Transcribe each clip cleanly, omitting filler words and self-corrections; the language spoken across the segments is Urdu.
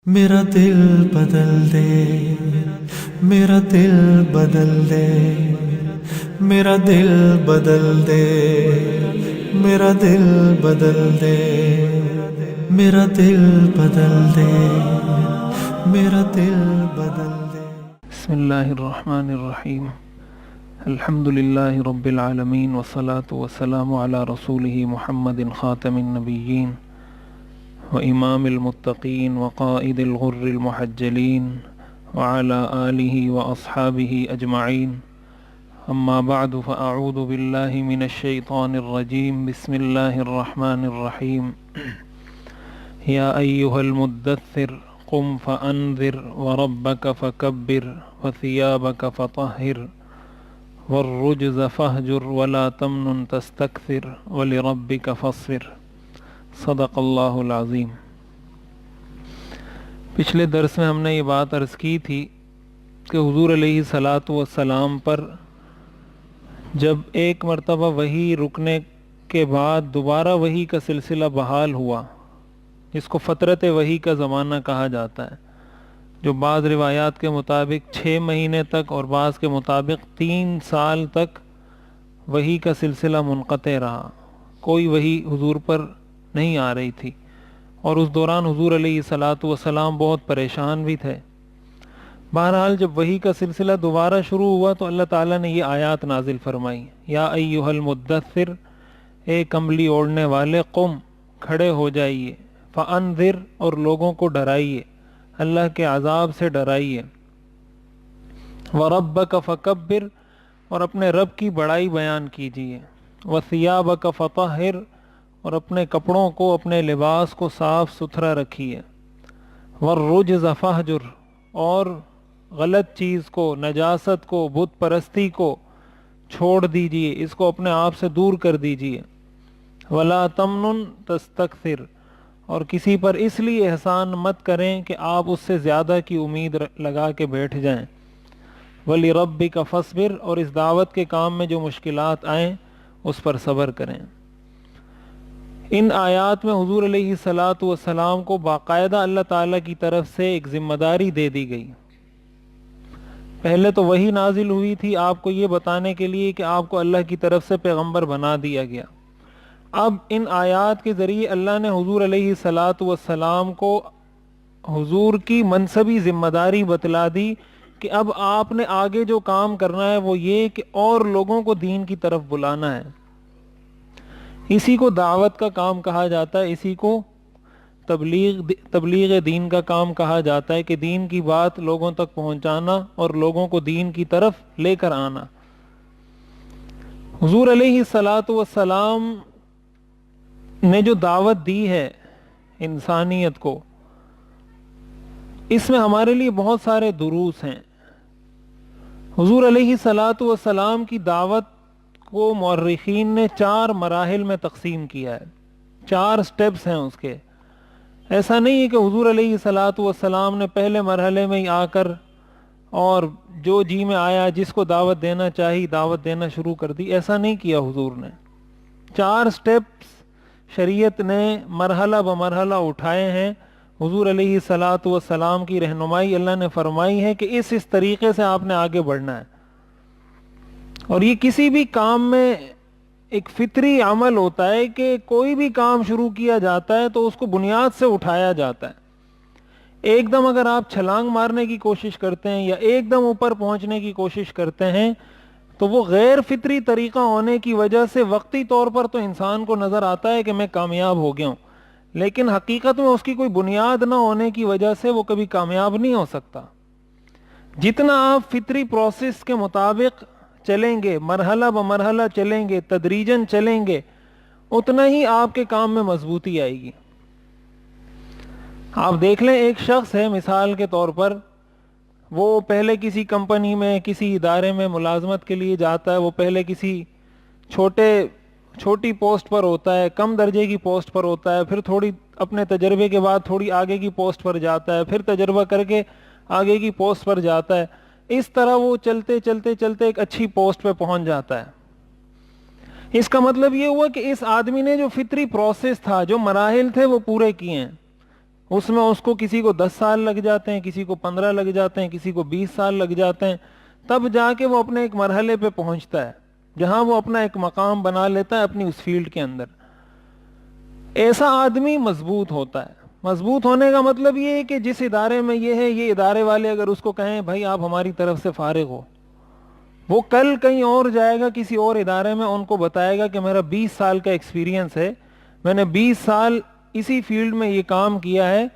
میرا دل بدل دے، میرا دل بدل دے، میرا دل بدل دے، میرا دل بدل دے، میرا دل بدل دے، میرا دل بدل دے۔ بسم اللہ الرحمن الرحیم، الحمد للہ رب العالمین والصلاة والسلام علی رسولہ محمد خاتم النبیین وإمام المتقین وقائد الغر المحجلین وعلى آلہ وأصحابہ اجمعین، اما بعد فاعوذ باللہ من الشیطان الرجیم، بسم اللہ الرحمن الرحیم۔ یا ایہا المدثر قم فانذر وربک فکبر وثیابک فطہر والرجز فاہجر ولا تمنن تستکثر ولربک فاصبر، صدق اللہ العظیم۔ پچھلے درس میں ہم نے یہ بات عرض کی تھی کہ حضور علیہ الصلاۃ والسلام پر جب ایک مرتبہ وحی رکنے کے بعد دوبارہ وحی کا سلسلہ بحال ہوا، جس کو فترت وحی کا زمانہ کہا جاتا ہے، جو بعض روایات کے مطابق 6 مہینے تک اور بعض کے مطابق 3 سال تک وحی کا سلسلہ منقطع رہا، کوئی وحی حضور پر نہیں آ رہی تھی، اور اس دوران حضور علیہ الصلاۃ والسلام بہت پریشان بھی تھے۔ بہرحال جب وحی کا سلسلہ دوبارہ شروع ہوا تو اللہ تعالیٰ نے یہ آیات نازل فرمائی، یا ایھا المدثر، اے کمبلی اوڑھنے والے، قم، کھڑے ہو جائیے، فانذر، اور لوگوں کو ڈرائیے، اللہ کے عذاب سے ڈرائیے، وربک فکبر، اور اپنے رب کی بڑائی بیان کیجیے، وثیابک فطہر، اور اپنے کپڑوں کو، اپنے لباس کو صاف ستھرا رکھیے، والرجز فاہجر، اور غلط چیز کو، نجاست کو، بت پرستی کو چھوڑ دیجیے، اس کو اپنے آپ سے دور کر دیجیے، ولا تمنن تستکثر، اور کسی پر اس لیے احسان مت کریں کہ آپ اس سے زیادہ کی امید لگا کے بیٹھ جائیں، وَلِرَبِّكَ فَاصْبِرْ، اور اس دعوت کے کام میں جو مشکلات آئیں اس پر صبر کریں۔ ان آیات میں حضور علیہ الصلاۃ والسلام کو باقاعدہ اللہ تعالیٰ کی طرف سے ایک ذمہ داری دے دی گئی۔ پہلے تو وحی نازل ہوئی تھی آپ کو یہ بتانے کے لیے کہ آپ کو اللہ کی طرف سے پیغمبر بنا دیا گیا۔ اب ان آیات کے ذریعے اللہ نے حضور علیہ الصلاۃ والسلام کو حضور کی منصبی ذمہ داری بتلا دی کہ اب آپ نے آگے جو کام کرنا ہے وہ یہ کہ اور لوگوں کو دین کی طرف بلانا ہے۔ اسی کو دعوت کا کام کہا جاتا ہے، اسی کو تبلیغ دین کا کام کہا جاتا ہے، کہ دین کی بات لوگوں تک پہنچانا اور لوگوں کو دین کی طرف لے کر آنا۔ حضور علیہ الصلاۃ والسلام نے جو دعوت دی ہے انسانیت کو، اس میں ہمارے لیے بہت سارے دروس ہیں۔ حضور علیہ الصلاۃ والسلام کی دعوت کو مورخین نے 4 مراحل میں تقسیم کیا ہے، 4 سٹیپس ہیں اس کے۔ ایسا نہیں ہے کہ حضور علیہ الصلاۃ والسلام نے پہلے مرحلے میں ہی آ کر اور جو جی میں آیا جس کو دعوت دینا چاہی دعوت دینا شروع کر دی، ایسا نہیں کیا حضور نے۔ 4 سٹیپس شریعت نے مرحلہ بمرحلہ اٹھائے ہیں۔ حضور علیہ الصلاۃ والسلام کی رہنمائی اللہ نے فرمائی ہے کہ اس طریقے سے آپ نے آگے بڑھنا ہے۔ اور یہ کسی بھی کام میں ایک فطری عمل ہوتا ہے کہ کوئی بھی کام شروع کیا جاتا ہے تو اس کو بنیاد سے اٹھایا جاتا ہے۔ ایک دم اگر آپ چھلانگ مارنے کی کوشش کرتے ہیں یا ایک دم اوپر پہنچنے کی کوشش کرتے ہیں تو وہ غیر فطری طریقہ ہونے کی وجہ سے وقتی طور پر تو انسان کو نظر آتا ہے کہ میں کامیاب ہو گیا ہوں، لیکن حقیقت میں اس کی کوئی بنیاد نہ ہونے کی وجہ سے وہ کبھی کامیاب نہیں ہو سکتا۔ جتنا آپ فطری پروسیس کے مطابق چلیں گے، مرحلہ بمرحلہ چلیں گے، تدریجاً چلیں گے، اتنا ہی آپ کے کام میں مضبوطی آئے گی۔ آپ دیکھ لیں، ایک شخص ہے مثال کے طور پر، وہ پہلے کسی کمپنی میں کسی ادارے میں ملازمت کے لیے جاتا ہے، وہ پہلے کسی چھوٹی پوسٹ پر ہوتا ہے، کم درجے کی پوسٹ پر ہوتا ہے، پھر تھوڑی اپنے تجربے کے بعد تھوڑی آگے کی پوسٹ پر جاتا ہے، پھر تجربہ کر کے آگے کی پوسٹ پر جاتا ہے۔ اس طرح وہ چلتے چلتے چلتے ایک اچھی پوسٹ پہ پہنچ جاتا ہے۔ اس کا مطلب یہ ہوا کہ اس آدمی نے جو فطری پروسیس تھا، جو مراحل تھے وہ پورے کیے ہیں۔ اس میں اس کو کسی کو 10 سال لگ جاتے ہیں، کسی کو 15 لگ جاتے ہیں، کسی کو 20 سال لگ جاتے ہیں، تب جا کے وہ اپنے ایک مرحلے پہ پہنچتا ہے جہاں وہ اپنا ایک مقام بنا لیتا ہے اپنی اس فیلڈ کے اندر۔ ایسا آدمی مضبوط ہوتا ہے۔ مضبوط ہونے کا مطلب یہ ہے کہ جس ادارے میں یہ ہے، یہ ادارے والے اگر اس کو کہیں بھائی آپ ہماری طرف سے فارغ ہو، وہ کل کہیں اور جائے گا کسی اور ادارے میں، ان کو بتائے گا کہ میرا 20 سال کا ایکسپیرینس ہے، میں نے 20 سال اسی فیلڈ میں یہ کام کیا ہے،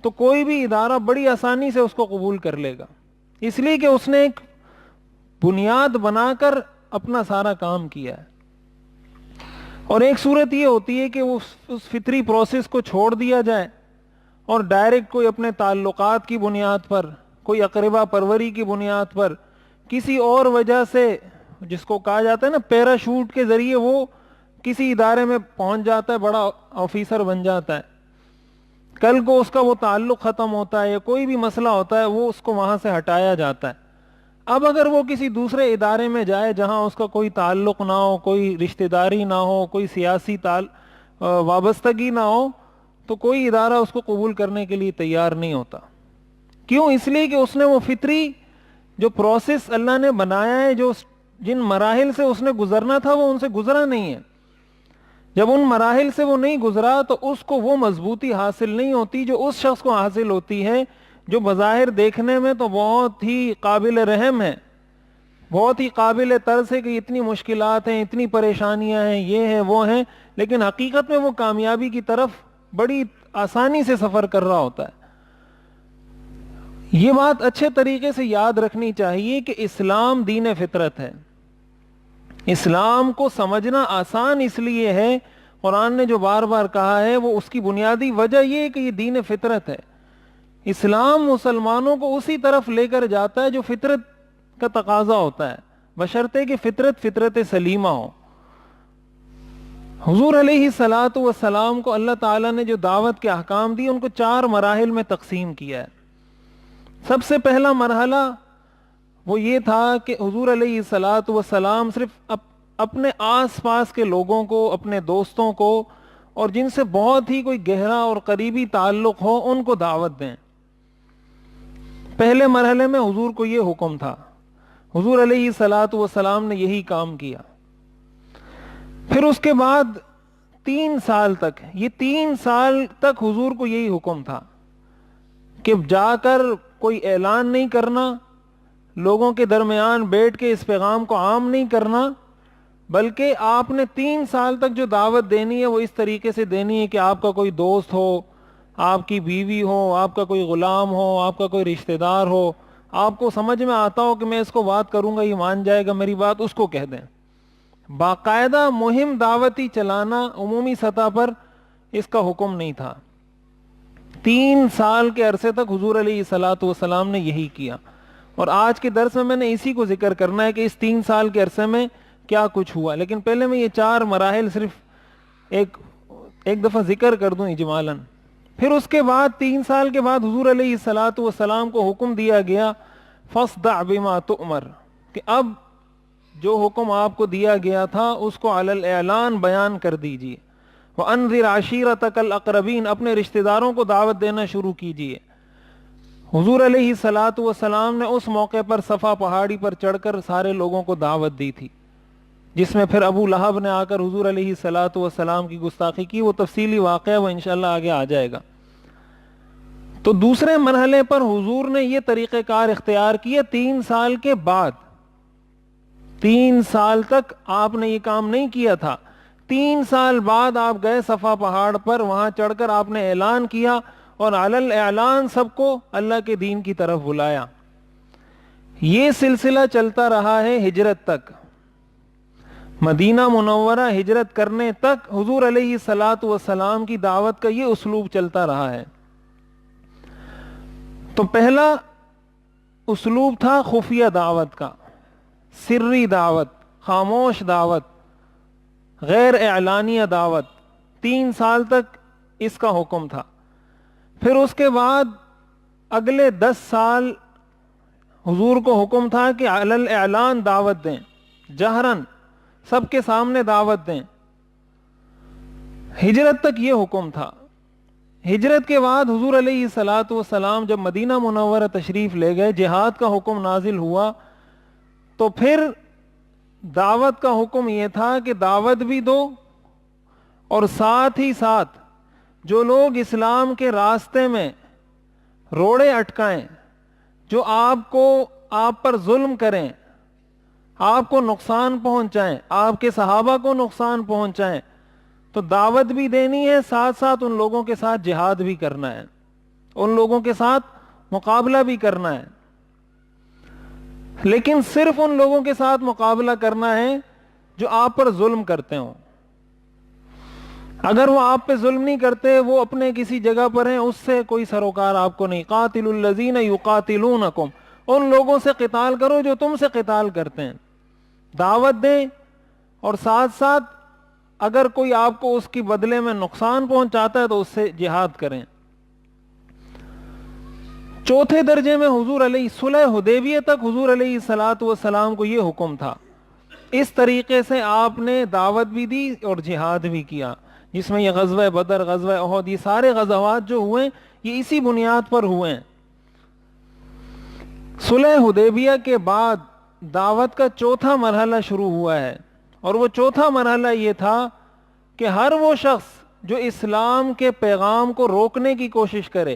تو کوئی بھی ادارہ بڑی آسانی سے اس کو قبول کر لے گا، اس لیے کہ اس نے ایک بنیاد بنا کر اپنا سارا کام کیا ہے۔ اور ایک صورت یہ ہوتی ہے کہ اس فطری پروسیس کو چھوڑ دیا جائے اور ڈائریکٹ کوئی اپنے تعلقات کی بنیاد پر، کوئی اقربا پروری کی بنیاد پر، کسی اور وجہ سے، جس کو کہا جاتا ہے نا پیراشوٹ کے ذریعے وہ کسی ادارے میں پہنچ جاتا ہے، بڑا آفیسر بن جاتا ہے، کل کو اس کا وہ تعلق ختم ہوتا ہے یا کوئی بھی مسئلہ ہوتا ہے وہ اس کو وہاں سے ہٹایا جاتا ہے۔ اب اگر وہ کسی دوسرے ادارے میں جائے جہاں اس کا کوئی تعلق نہ ہو، کوئی رشتہ داری نہ ہو، کوئی سیاسی وابستگی نہ ہو، تو کوئی ادارہ اس کو قبول کرنے کے لیے تیار نہیں ہوتا۔ کیوں؟ اس لیے کہ اس نے وہ فطری جو پروسیس اللہ نے بنایا ہے، جو جن مراحل سے اس نے گزرنا تھا وہ ان سے گزرا نہیں ہے۔ جب ان مراحل سے وہ نہیں گزرا تو اس کو وہ مضبوطی حاصل نہیں ہوتی جو اس شخص کو حاصل ہوتی ہے جو بظاہر دیکھنے میں تو بہت ہی قابل رحم ہے، بہت ہی قابل ترس ہے کہ اتنی مشکلات ہیں، اتنی پریشانیاں ہیں، یہ ہیں وہ ہیں، لیکن حقیقت میں وہ کامیابی کی طرف بڑی آسانی سے سفر کر رہا ہوتا ہے۔ یہ بات اچھے طریقے سے یاد رکھنی چاہیے کہ اسلام دین فطرت ہے۔ اسلام کو سمجھنا آسان اس لیے ہے، قرآن نے جو بار بار کہا ہے وہ اس کی بنیادی وجہ یہ ہے کہ یہ دین فطرت ہے۔ اسلام مسلمانوں کو اسی طرف لے کر جاتا ہے جو فطرت کا تقاضا ہوتا ہے، بشرطے کہ فطرت سلیمہ ہو۔ حضور علیہ الصلاۃ والسلام کو اللہ تعالیٰ نے جو دعوت کے احکام دی ان کو 4 مراحل میں تقسیم کیا ہے۔ سب سے پہلا مرحلہ وہ یہ تھا کہ حضور علیہ الصلاۃ والسلام صرف اپنے آس پاس کے لوگوں کو، اپنے دوستوں کو، اور جن سے بہت ہی کوئی گہرا اور قریبی تعلق ہو ان کو دعوت دیں۔ پہلے مرحلے میں حضور کو یہ حکم تھا، حضور علیہ الصلاۃ والسلام نے یہی کام کیا۔ پھر اس کے بعد 3 سال تک، یہ 3 سال تک حضور کو یہی حکم تھا کہ جا کر کوئی اعلان نہیں کرنا، لوگوں کے درمیان بیٹھ کے اس پیغام کو عام نہیں کرنا، بلکہ آپ نے 3 سال تک جو دعوت دینی ہے وہ اس طریقے سے دینی ہے کہ آپ کا کوئی دوست ہو، آپ کی بیوی ہو، آپ کا کوئی غلام ہو، آپ کا کوئی رشتہ دار ہو، آپ کو سمجھ میں آتا ہو کہ میں اس کو بات کروں گا یہ مان جائے گا میری بات، اس کو کہہ دیں۔ باقاعدہ مہم دعوتی چلانا عمومی سطح پر اس کا حکم نہیں تھا۔ 3 سال کے عرصے تک حضور علیہ الصلاۃ والسلام نے یہی کیا، اور آج کے درس میں نے اسی کو ذکر کرنا ہے کہ اس 3 سال کے عرصے میں کیا کچھ ہوا، لیکن پہلے میں یہ 4 مراحل صرف ایک دفعہ ذکر کر دوں اجمالاً۔ پھر اس کے بعد 3 سال کے بعد حضور علیہ الصلاۃ والسلام کو حکم دیا گیا فاصدع بما تؤمر، کہ اب جو حکم آپ کو دیا گیا تھا اس کو علی الاعلان بیان کر دیجیے۔ وانذر عشیرتک الاقربین، اپنے رشتہ داروں کو دعوت دینا شروع کیجیے۔ حضور علیہ الصلاۃ والسلام نے اس موقع پر صفا پہاڑی پر چڑھ کر سارے لوگوں کو دعوت دی تھی، جس میں پھر ابو لہب نے آ کر حضور علیہ الصلاۃ والسلام کی گستاخی کی، وہ تفصیلی واقعہ وہ انشاءاللہ آگے آ جائے گا۔ تو دوسرے مرحلے پر حضور نے یہ طریقہ کار اختیار کیا 3 سال کے بعد۔ 3 سال تک آپ نے یہ کام نہیں کیا تھا، 3 سال بعد آپ گئے صفا پہاڑ پر، وہاں چڑھ کر آپ نے اعلان کیا اور علی الاعلان سب کو اللہ کے دین کی طرف بلایا۔ یہ سلسلہ چلتا رہا ہے ہجرت تک، مدینہ منورہ ہجرت کرنے تک حضور علیہ الصلاۃ والسلام کی دعوت کا یہ اسلوب چلتا رہا ہے۔ تو پہلا اسلوب تھا خفیہ دعوت کا، سری دعوت، خاموش دعوت، غیر اعلانیہ دعوت، 3 سال تک اس کا حکم تھا۔ پھر اس کے بعد اگلے 10 سال حضور کو حکم تھا کہ علی الاعلان دعوت دیں، جہرن سب کے سامنے دعوت دیں۔ ہجرت تک یہ حکم تھا۔ ہجرت کے بعد حضور علیہ الصلاۃ والسلام جب مدینہ منورہ تشریف لے گئے، جہاد کا حکم نازل ہوا، تو پھر دعوت کا حکم یہ تھا کہ دعوت بھی دو، اور ساتھ ہی ساتھ جو لوگ اسلام کے راستے میں روڑے اٹکائیں، جو آپ پر ظلم کریں، آپ کو نقصان پہنچائیں، آپ کے صحابہ کو نقصان پہنچائیں، تو دعوت بھی دینی ہے، ساتھ ساتھ ان لوگوں کے ساتھ جہاد بھی کرنا ہے، ان لوگوں کے ساتھ مقابلہ بھی کرنا ہے۔ لیکن صرف ان لوگوں کے ساتھ مقابلہ کرنا ہے جو آپ پر ظلم کرتے ہوں۔ اگر وہ آپ پہ ظلم نہیں کرتے، وہ اپنے کسی جگہ پر ہیں، اس سے کوئی سروکار آپ کو نہیں۔ قاتل الذین یقاتلونکم، ان لوگوں سے قتال کرو جو تم سے قتال کرتے ہیں، دعوت دیں، اور ساتھ ساتھ اگر کوئی آپ کو اس کی بدلے میں نقصان پہنچاتا ہے تو اس سے جہاد کریں۔ چوتھے درجے میں حضور علیہ صلح حدیبیہ تک حضور علیہ الصلاۃ والسلام کو یہ حکم تھا۔ اس طریقے سے آپ نے دعوت بھی دی اور جہاد بھی کیا، جس میں یہ غزوہ بدر، غزوہ احد، یہ سارے غزوات جو ہوئے یہ اسی بنیاد پر ہوئے ہیں۔ صلح حدیبیہ کے بعد دعوت کا چوتھا مرحلہ شروع ہوا ہے، اور وہ چوتھا مرحلہ یہ تھا کہ ہر وہ شخص جو اسلام کے پیغام کو روکنے کی کوشش کرے،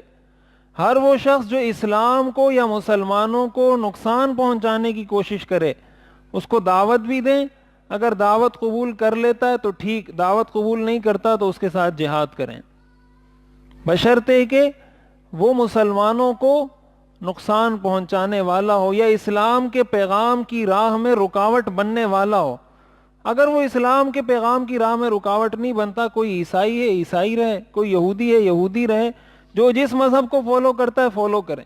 ہر وہ شخص جو اسلام کو یا مسلمانوں کو نقصان پہنچانے کی کوشش کرے، اس کو دعوت بھی دیں۔ اگر دعوت قبول کر لیتا ہے تو ٹھیک، دعوت قبول نہیں کرتا تو اس کے ساتھ جہاد کریں، بشرطے کہ وہ مسلمانوں کو نقصان پہنچانے والا ہو یا اسلام کے پیغام کی راہ میں رکاوٹ بننے والا ہو۔ اگر وہ اسلام کے پیغام کی راہ میں رکاوٹ نہیں بنتا، کوئی عیسائی ہے عیسائی رہے، کوئی یہودی ہے یہودی رہے، جو جس مذہب کو فالو کرتا ہے فالو کریں،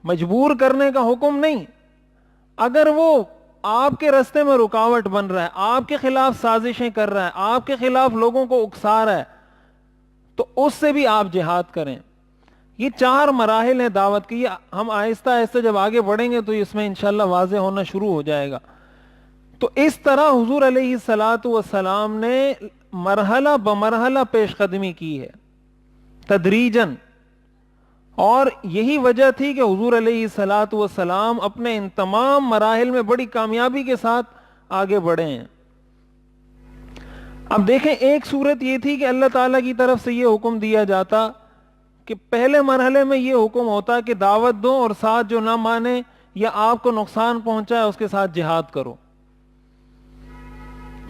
مجبور کرنے کا حکم نہیں۔ اگر وہ آپ کے راستے میں رکاوٹ بن رہا ہے، آپ کے خلاف سازشیں کر رہا ہے، آپ کے خلاف لوگوں کو اکسا رہا ہے، تو اس سے بھی آپ جہاد کریں۔ یہ 4 مراحل ہیں دعوت کی، ہم آہستہ آہستہ جب آگے بڑھیں گے تو اس میں انشاءاللہ واضح ہونا شروع ہو جائے گا۔ تو اس طرح حضور علیہ الصلاۃ والسلام نے مرحلہ بمرحلہ پیش قدمی کی ہے، تدریجاً، اور یہی وجہ تھی کہ حضور علیہ الصلاۃ والسلام اپنے ان تمام مراحل میں بڑی کامیابی کے ساتھ آگے بڑھے ہیں۔ اب دیکھیں، ایک صورت یہ تھی کہ اللہ تعالیٰ کی طرف سے یہ حکم دیا جاتا کہ پہلے مرحلے میں یہ حکم ہوتا کہ دعوت دو اور ساتھ جو نہ مانے یا آپ کو نقصان پہنچائے اس کے ساتھ جہاد کرو۔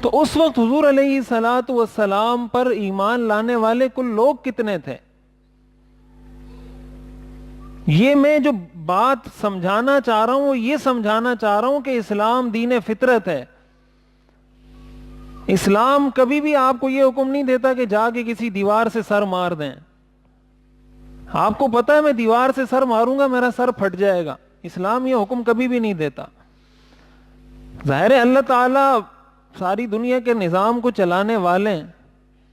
تو اس وقت حضور علیہ الصلاۃ والسلام پر ایمان لانے والے کل لوگ کتنے تھے؟ یہ میں جو بات سمجھانا چاہ رہا ہوں وہ یہ سمجھانا چاہ رہا ہوں کہ اسلام دین فطرت ہے۔ اسلام کبھی بھی آپ کو یہ حکم نہیں دیتا کہ جا کے کسی دیوار سے سر مار دیں۔ آپ کو پتا ہے میں دیوار سے سر ماروں گا میرا سر پھٹ جائے گا، اسلام یہ حکم کبھی بھی نہیں دیتا۔ ظاہر ہے اللہ تعالیٰ ساری دنیا کے نظام کو چلانے والے ہیں،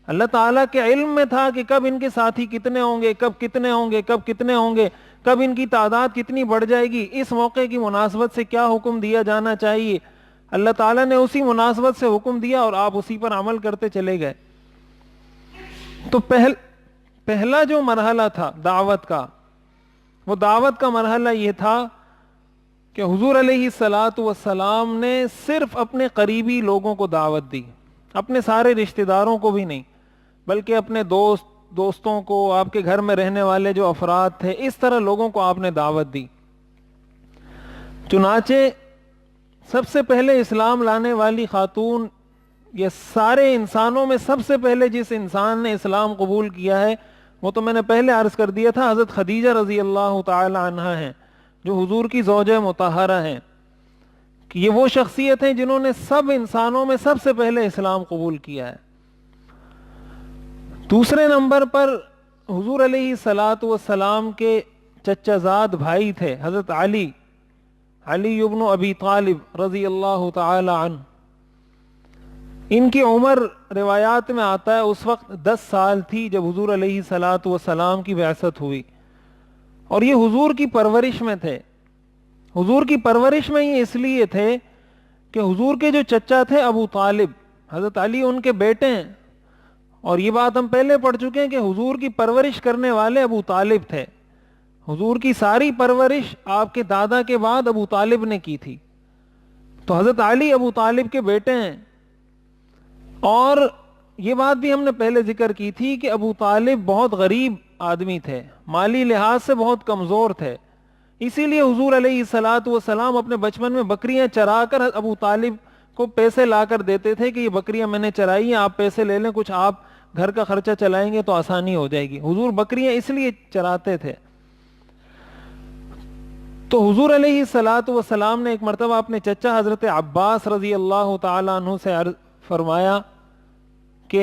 اللہ تعالیٰ کے علم میں تھا کہ کب ان کے ساتھی کتنے ہوں گے، کب کتنے ہوں گے، کب کتنے ہوں گے، کب ان کی تعداد کتنی بڑھ جائے گی، اس موقع کی مناسبت سے کیا حکم دیا جانا چاہیے۔ اللہ تعالیٰ نے اسی مناسبت سے حکم دیا اور آپ اسی پر عمل کرتے چلے گئے۔ تو پہلا جو مرحلہ تھا دعوت کا، وہ دعوت کا مرحلہ یہ تھا کہ حضور علیہ الصلاۃ والسلام نے صرف اپنے قریبی لوگوں کو دعوت دی، اپنے سارے رشتہ داروں کو بھی نہیں، بلکہ اپنے دوستوں کو، آپ کے گھر میں رہنے والے جو افراد تھے، اس طرح لوگوں کو آپ نے دعوت دی۔ چنانچہ سب سے پہلے اسلام لانے والی خاتون، یہ سارے انسانوں میں سب سے پہلے جس انسان نے اسلام قبول کیا ہے وہ تو میں نے پہلے عرض کر دیا تھا، حضرت خدیجہ رضی اللہ تعالی عنہ ہیں، جو حضور کی زوجہ مطہرہ ہیں، کہ یہ وہ شخصیت ہیں جنہوں نے سب انسانوں میں سب سے پہلے اسلام قبول کیا ہے۔ دوسرے نمبر پر حضور علیہ الصلاۃ والسلام کے چچا زاد بھائی تھے حضرت علی ابن ابی طالب رضی اللہ تعالی عنہ۔ ان کی عمر روایات میں آتا ہے اس وقت 10 سال تھی جب حضور علیہ الصلاۃ والسلام کی بعثت ہوئی، اور یہ حضور کی پرورش میں تھے۔ حضور کی پرورش میں یہ اس لیے تھے کہ حضور کے جو چچا تھے ابو طالب، حضرت علی ان کے بیٹے ہیں، اور یہ بات ہم پہلے پڑھ چکے ہیں کہ حضور کی پرورش کرنے والے ابو طالب تھے. حضور کی ساری پرورش آپ کے دادا کے بعد ابو طالب نے کی تھی. تو حضرت علی ابو طالب کے بیٹے ہیں. اور یہ بات بھی ہم نے پہلے ذکر کی تھی کہ ابو طالب بہت غریب آدمی تھے, مالی لحاظ سے بہت کمزور تھے. اسی لیے حضور علیہ الصلاۃ والسلام اپنے بچپن میں بکریاں چرا کر ابو طالب کو پیسے لا کر دیتے تھے کہ یہ بکریاں میں نے چرائی ہیں, آپ پیسے لے لیں, کچھ آپ گھر کا خرچہ چلائیں گے تو آسانی ہو جائے گی. حضور بکریاں اس لیے چراتے تھے. تو حضور علیہ الصلاۃ والسلام نے ایک مرتبہ اپنے چچا حضرت عباس رضی اللہ تعالی عنہ سے عرض فرمایا کہ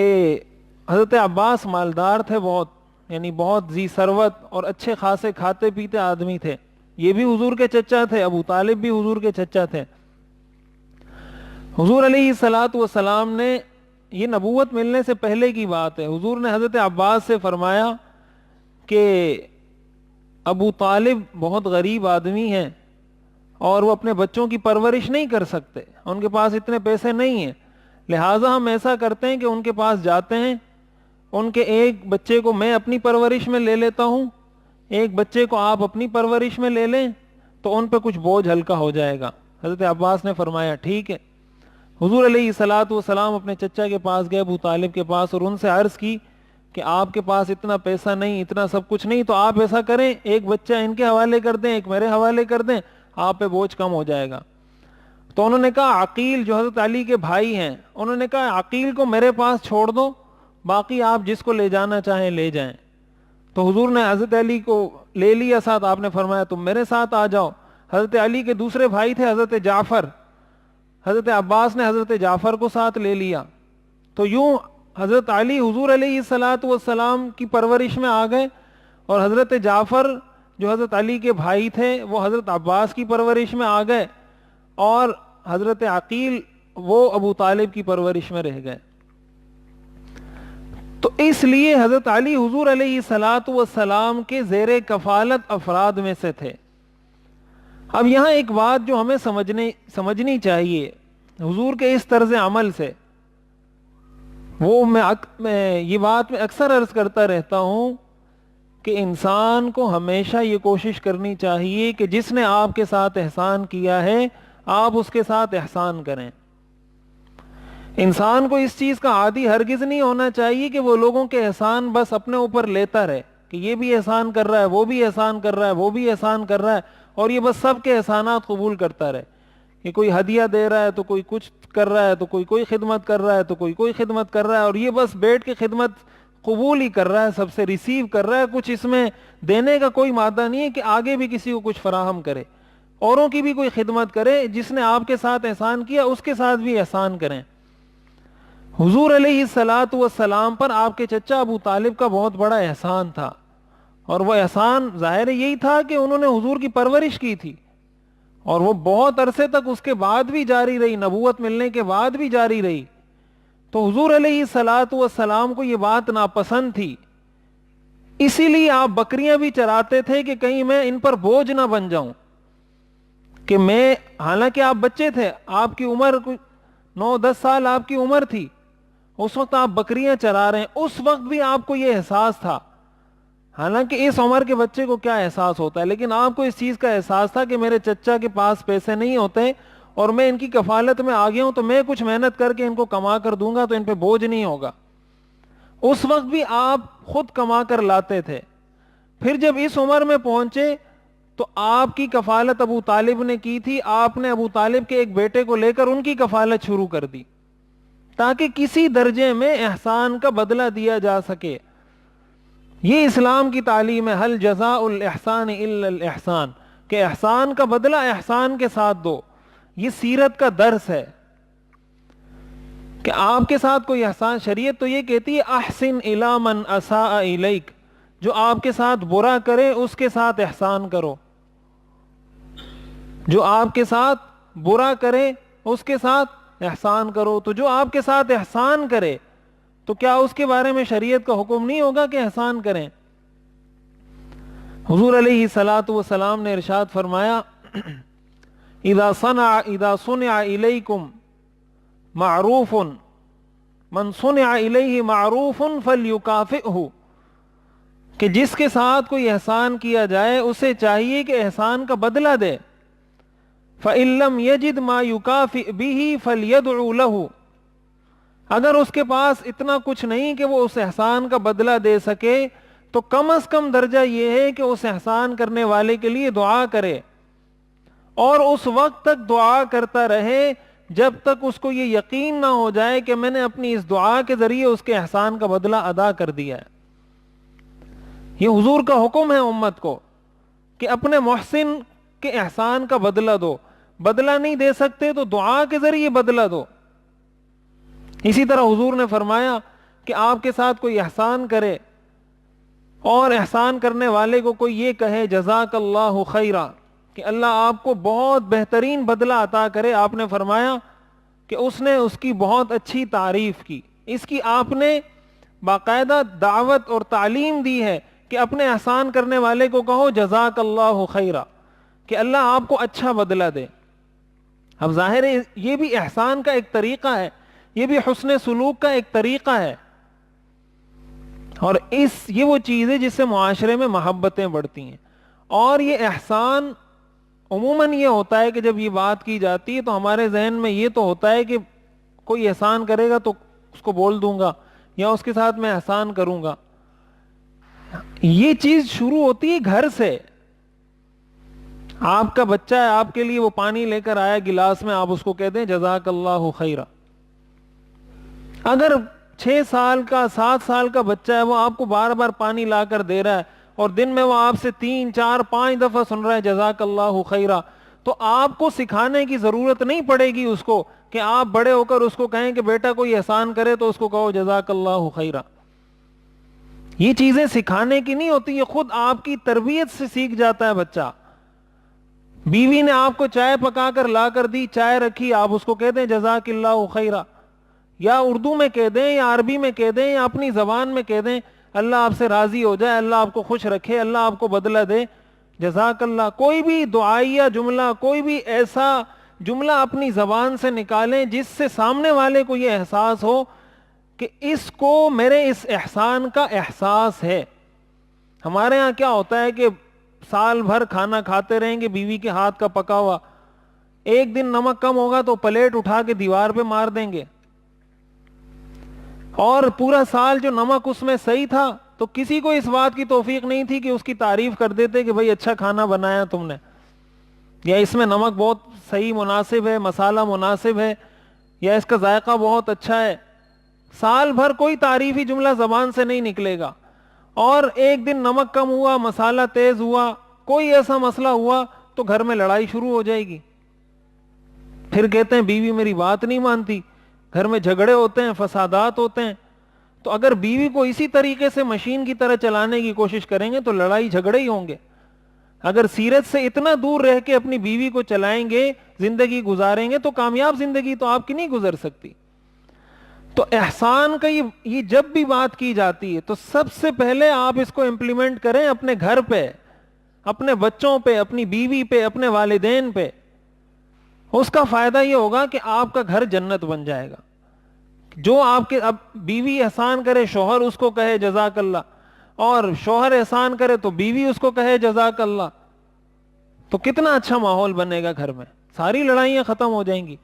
حضرت عباس مالدار تھے بہت, یعنی بہت ذی ثروت اور اچھے خاصے کھاتے پیتے آدمی تھے. یہ بھی حضور کے چچا تھے, ابو طالب بھی حضور کے چچا تھے. حضور علیہ الصلاۃ والسلام نے, یہ نبوت ملنے سے پہلے کی بات ہے, حضور نے حضرت عباس سے فرمایا کہ ابو طالب بہت غریب آدمی ہیں اور وہ اپنے بچوں کی پرورش نہیں کر سکتے, ان کے پاس اتنے پیسے نہیں ہیں, لہٰذا ہم ایسا کرتے ہیں کہ ان کے پاس جاتے ہیں, ان کے ایک بچے کو میں اپنی پرورش میں لے لیتا ہوں, ایک بچے کو آپ اپنی پرورش میں لے لیں, تو ان پہ کچھ بوجھ ہلکا ہو جائے گا. حضرت عباس نے فرمایا ٹھیک ہے. حضور علیہ الصلاۃ والسلام اپنے چچا کے پاس گئے, ابو طالب کے پاس, اور ان سے عرض کی کہ آپ کے پاس اتنا پیسہ نہیں, اتنا سب کچھ نہیں, تو آپ ایسا کریں, ایک بچہ ان کے حوالے کر دیں, ایک میرے حوالے کر دیں, آپ پہ بوجھ کم ہو جائے گا. تو انہوں نے کہا عقیل جو حضرت علی کے بھائی ہیں, انہوں نے کہا عقیل کو میرے پاس چھوڑ دو, باقی آپ جس کو لے جانا چاہیں لے جائیں. تو حضور نے حضرت علی کو لے لیا ساتھ, آپ نے فرمایا تم میرے ساتھ آ جاؤ. حضرت علی کے دوسرے بھائی تھے حضرت جعفر, حضرت عباس نے حضرت جعفر کو ساتھ لے لیا. تو یوں حضرت علی حضور علیہ الصلاۃ والسلام کی پرورش میں آ گئے, اور حضرت جعفر جو حضرت علی کے بھائی تھے وہ حضرت عباس کی پرورش میں آ گئے, اور حضرت عقیل وہ ابو طالب کی پرورش میں رہ گئے. تو اس لیے حضرت علی حضور علیہ الصلاۃ والسلام کے زیر کفالت افراد میں سے تھے. اب یہاں ایک بات جو ہمیں سمجھنی چاہیے حضور کے اس طرز عمل سے, وہ میں یہ بات میں اکثر عرض کرتا رہتا ہوں کہ انسان کو ہمیشہ یہ کوشش کرنی چاہیے کہ جس نے آپ کے ساتھ احسان کیا ہے آپ اس کے ساتھ احسان کریں. انسان کو اس چیز کا عادی ہرگز نہیں ہونا چاہیے کہ وہ لوگوں کے احسان بس اپنے اوپر لیتا رہے, کہ یہ بھی احسان کر رہا ہے, وہ بھی احسان کر رہا ہے, وہ بھی احسان کر رہا ہے, اور یہ بس سب کے احسانات قبول کرتا رہے. کہ کوئی ہدیہ دے رہا ہے تو کوئی کچھ کر رہا ہے, تو کوئی خدمت کر رہا ہے, تو کوئی خدمت کر رہا ہے, اور یہ بس بیٹھ کے خدمت قبول ہی کر رہا ہے, سب سے ریسیو کر رہا ہے, کچھ اس میں دینے کا کوئی مادہ نہیں ہے کہ آگے بھی کسی کو کچھ فراہم کرے, اوروں کی بھی کوئی خدمت کرے. جس نے آپ کے ساتھ احسان کیا اس کے ساتھ بھی احسان کریں. حضور علیہ الصلاۃ والسلام پر آپ کے چچا ابو طالب کا بہت بڑا احسان تھا, اور وہ احسان ظاہر یہی تھا کہ انہوں نے حضور کی پرورش کی تھی, اور وہ بہت عرصے تک اس کے بعد بھی جاری رہی, نبوت ملنے کے بعد بھی جاری رہی. تو حضور علیہ الصلاۃ والسلام کو یہ بات ناپسند تھی, اسی لیے آپ بکریاں بھی چراتے تھے کہ کہیں میں ان پر بوجھ نہ بن جاؤں. کہ میں, حالانکہ آپ بچے تھے, آپ کی عمر 9-10 سال آپ کی عمر تھی, اس وقت آپ بکریاں چرا رہے ہیں, اس وقت بھی آپ کو یہ احساس تھا. حالانکہ اس عمر کے بچے کو کیا احساس ہوتا ہے, لیکن آپ کو اس چیز کا احساس تھا کہ میرے چچا کے پاس پیسے نہیں ہوتے اور میں ان کی کفالت میں آ گیا ہوں, تو میں کچھ محنت کر کے ان کو کما کر دوں گا تو ان پہ بوجھ نہیں ہوگا. اس وقت بھی آپ خود کما کر لاتے تھے. پھر جب اس عمر میں پہنچے تو آپ کی کفالت ابو طالب نے کی تھی, آپ نے ابو طالب کے ایک بیٹے کو لے کر ان کی کفالت شروع کر دی, تاکہ کسی درجے میں احسان کا بدلہ دیا جا سکے. یہ اسلام کی تعلیم ہے, حل جزاء الاحسان الا الاحسان, کہ احسان کا بدلہ احسان کے ساتھ دو. یہ سیرت کا درس ہے کہ آپ کے ساتھ کوئی احسان, شریعت تو یہ کہتی ہے احسن الی من اساء الیک, جو آپ کے ساتھ برا کرے اس کے ساتھ احسان کرو, جو آپ کے ساتھ برا کرے اس کے ساتھ احسان کرو. تو جو آپ کے ساتھ احسان کرے تو کیا اس کے بارے میں شریعت کا حکم نہیں ہوگا کہ احسان کریں؟ حضور علیہ الصلاۃ والسلام نے ارشاد فرمایا اذا صنع الیکم معروف من صنع الیہ معروف فلیکافئہ، کہ جس کے ساتھ کوئی احسان کیا جائے اسے چاہیے کہ احسان کا بدلہ دے. فإن لم یجد ما یکافئ بہ فلیدعو لہ، اگر اس کے پاس اتنا کچھ نہیں کہ وہ اس احسان کا بدلہ دے سکے تو کم از کم درجہ یہ ہے کہ اس احسان کرنے والے کے لیے دعا کرے، اور اس وقت تک دعا کرتا رہے جب تک اس کو یہ یقین نہ ہو جائے کہ میں نے اپنی اس دعا کے ذریعے اس کے احسان کا بدلہ ادا کر دیا ہے. یہ حضور کا حکم ہے امت کو کہ اپنے محسن کے احسان کا بدلہ دو. بدلہ نہیں دے سکتے تو دعا کے ذریعے بدلہ دو. اسی طرح حضور نے فرمایا کہ آپ کے ساتھ کوئی احسان کرے اور احسان کرنے والے کو کوئی یہ کہے جزاک اللہ خیرا، کہ اللہ آپ کو بہت بہترین بدلہ عطا کرے، آپ نے فرمایا کہ اس نے اس کی بہت اچھی تعریف کی. اس کی آپ نے باقاعدہ دعوت اور تعلیم دی ہے کہ اپنے احسان کرنے والے کو کہو جزاک اللہ خیرا، کہ اللہ آپ کو اچھا بدلہ دے. اب ظاہر ہے یہ بھی احسان کا ایک طریقہ ہے، یہ بھی حسن سلوک کا ایک طریقہ ہے، اور یہ وہ چیز ہے جس سے معاشرے میں محبتیں بڑھتی ہیں. اور یہ احسان عموماً یہ ہوتا ہے کہ جب یہ بات کی جاتی ہے تو ہمارے ذہن میں یہ تو ہوتا ہے کہ کوئی احسان کرے گا تو اس کو بول دوں گا یا اس کے ساتھ میں احسان کروں گا. یہ چیز شروع ہوتی ہے گھر سے. آپ کا بچہ ہے، آپ کے لیے وہ پانی لے کر آیا گلاس میں، آپ اس کو کہتے ہیں جزاک اللہ خیرا. اگر 6 سال کا 7 سال کا بچہ ہے، وہ آپ کو بار بار پانی لا کر دے رہا ہے اور دن میں وہ آپ سے 3 4 5 دفعہ سن رہا ہے جزاک اللہ خیرا، تو آپ کو سکھانے کی ضرورت نہیں پڑے گی اس کو کہ آپ بڑے ہو کر اس کو کہیں کہ بیٹا کوئی احسان کرے تو اس کو کہو جزاک اللہ خیرا. یہ چیزیں سکھانے کی نہیں ہوتی، یہ خود آپ کی تربیت سے سیکھ جاتا ہے بچہ. بیوی نے آپ کو چائے پکا کر لا کر دی، چائے رکھی، آپ اس کو کہہ دیں جزاک اللہ خیرا، یا اردو میں کہہ دیں یا عربی میں کہہ دیں یا اپنی زبان میں کہہ دیں اللہ آپ سے راضی ہو جائے، اللہ آپ کو خوش رکھے، اللہ آپ کو بدلہ دے، جزاک اللہ. کوئی بھی دعائیہ جملہ، کوئی بھی ایسا جملہ اپنی زبان سے نکالیں جس سے سامنے والے کو یہ احساس ہو کہ اس کو میرے اس احسان کا احساس ہے. ہمارے ہاں کیا ہوتا ہے کہ سال بھر کھانا کھاتے رہیں گے بیوی کے ہاتھ کا پکا ہوا، ایک دن نمک کم ہوگا تو پلیٹ اٹھا کے دیوار پہ مار دیں گے، اور پورا سال جو نمک اس میں صحیح تھا تو کسی کو اس بات کی توفیق نہیں تھی کہ اس کی تعریف کر دیتے کہ بھئی اچھا کھانا بنایا تم نے، یا اس میں نمک بہت صحیح مناسب ہے، مسالہ مناسب ہے، یا اس کا ذائقہ بہت اچھا ہے. سال بھر کوئی تعریفی جملہ زبان سے نہیں نکلے گا، اور ایک دن نمک کم ہوا، مسالہ تیز ہوا، کوئی ایسا مسئلہ ہوا تو گھر میں لڑائی شروع ہو جائے گی. پھر کہتے ہیں بیوی میری بات نہیں مانتی، گھر میں جھگڑے ہوتے ہیں، فسادات ہوتے ہیں. تو اگر بیوی کو اسی طریقے سے مشین کی طرح چلانے کی کوشش کریں گے تو لڑائی جھگڑے ہی ہوں گے. اگر سیرت سے اتنا دور رہ کے اپنی بیوی کو چلائیں گے، زندگی گزاریں گے، تو کامیاب زندگی تو آپ کی نہیں گزر سکتی. تو احسان کا یہ جب بھی بات کی جاتی ہے تو سب سے پہلے آپ اس کو امپلیمنٹ کریں اپنے گھر پہ، اپنے بچوں پہ، اپنی بیوی پہ، اپنے والدین پہ. اس کا فائدہ یہ ہوگا کہ آپ کا گھر جنت بن جائے گا. جو آپ کے اب بیوی احسان کرے شوہر اس کو کہے جزاک اللہ، اور شوہر احسان کرے تو بیوی اس کو کہے جزاک اللہ، تو کتنا اچھا ماحول بنے گا گھر میں، ساری لڑائیاں ختم ہو جائیں گی.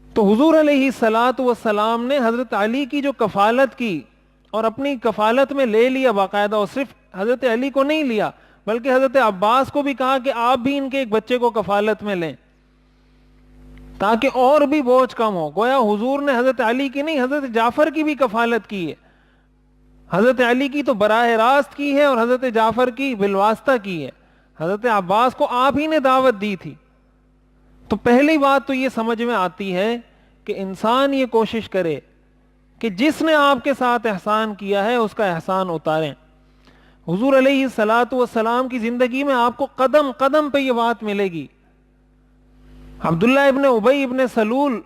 تو حضور علیہ الصلاۃ والسلام نے حضرت علی کی جو کفالت کی اور اپنی کفالت میں لے لیا باقاعدہ، اور صرف حضرت علی کو نہیں لیا بلکہ حضرت عباس کو بھی کہا کہ آپ بھی ان کے ایک بچے کو کفالت میں لیں تاکہ اور بھی بوجھ کم ہو. گویا حضور نے حضرت علی کی نہیں، حضرت جعفر کی بھی کفالت کی ہے. حضرت علی کی تو براہ راست کی ہے اور حضرت جعفر کی بالواسطہ کی ہے. حضرت عباس کو آپ ہی نے دعوت دی تھی. تو پہلی بات تو یہ سمجھ میں آتی ہے کہ انسان یہ کوشش کرے کہ جس نے آپ کے ساتھ احسان کیا ہے اس کا احسان اتاریں. حضور علیہ الصلاۃ والسلام کی زندگی میں آپ کو قدم قدم پہ یہ بات ملے گی. عبداللہ ابن ابی ابن سلول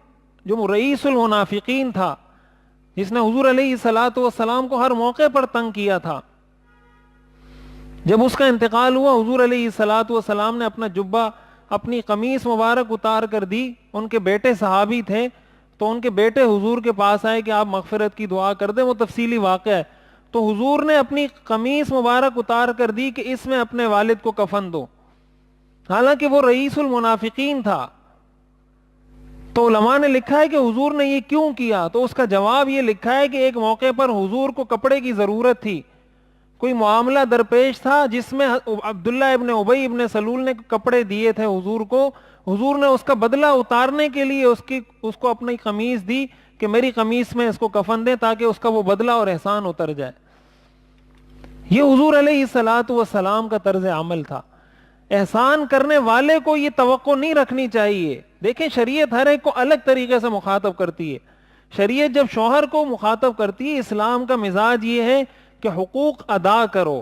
جو رئیس المنافقین تھا، جس نے حضور علیہ الصلاۃ والسلام کو ہر موقع پر تنگ کیا تھا، جب اس کا انتقال ہوا حضور علیہ الصلاۃ والسلام نے اپنا جبہ، اپنی قمیص مبارک اتار کر دی. ان کے بیٹے صحابی تھے تو ان کے بیٹے حضور کے پاس آئے کہ آپ مغفرت کی دعا کر دیں، وہ تفصیلی واقعہ ہے. تو حضور نے اپنی قمیص مبارک اتار کر دی کہ اس میں اپنے والد کو کفن دو، حالانکہ وہ رئیس المنافقین تھا. تو علماء نے لکھا ہے کہ حضور نے یہ کیوں کیا، تو اس کا جواب یہ لکھا ہے کہ ایک موقع پر حضور کو کپڑے کی ضرورت تھی، کوئی معاملہ درپیش تھا جس میں عبداللہ ابن ابی ابن سلول نے کپڑے دیے تھے حضور کو. حضور نے اس کا بدلہ اتارنے کے لیے اس کو اپنی قمیص دی کہ میری قمیص میں اس کو کفن دیں تاکہ اس کا وہ بدلہ اور احسان اتر جائے. یہ حضور علیہ الصلوۃ والسلام کا طرز عمل تھا. احسان کرنے والے کو یہ توقع نہیں رکھنی چاہیے. دیکھیں شریعت ہر ایک کو الگ طریقے سے مخاطب کرتی ہے. شریعت جب شوہر کو مخاطب کرتی ہے، اسلام کا مزاج یہ ہے کہ حقوق ادا کرو،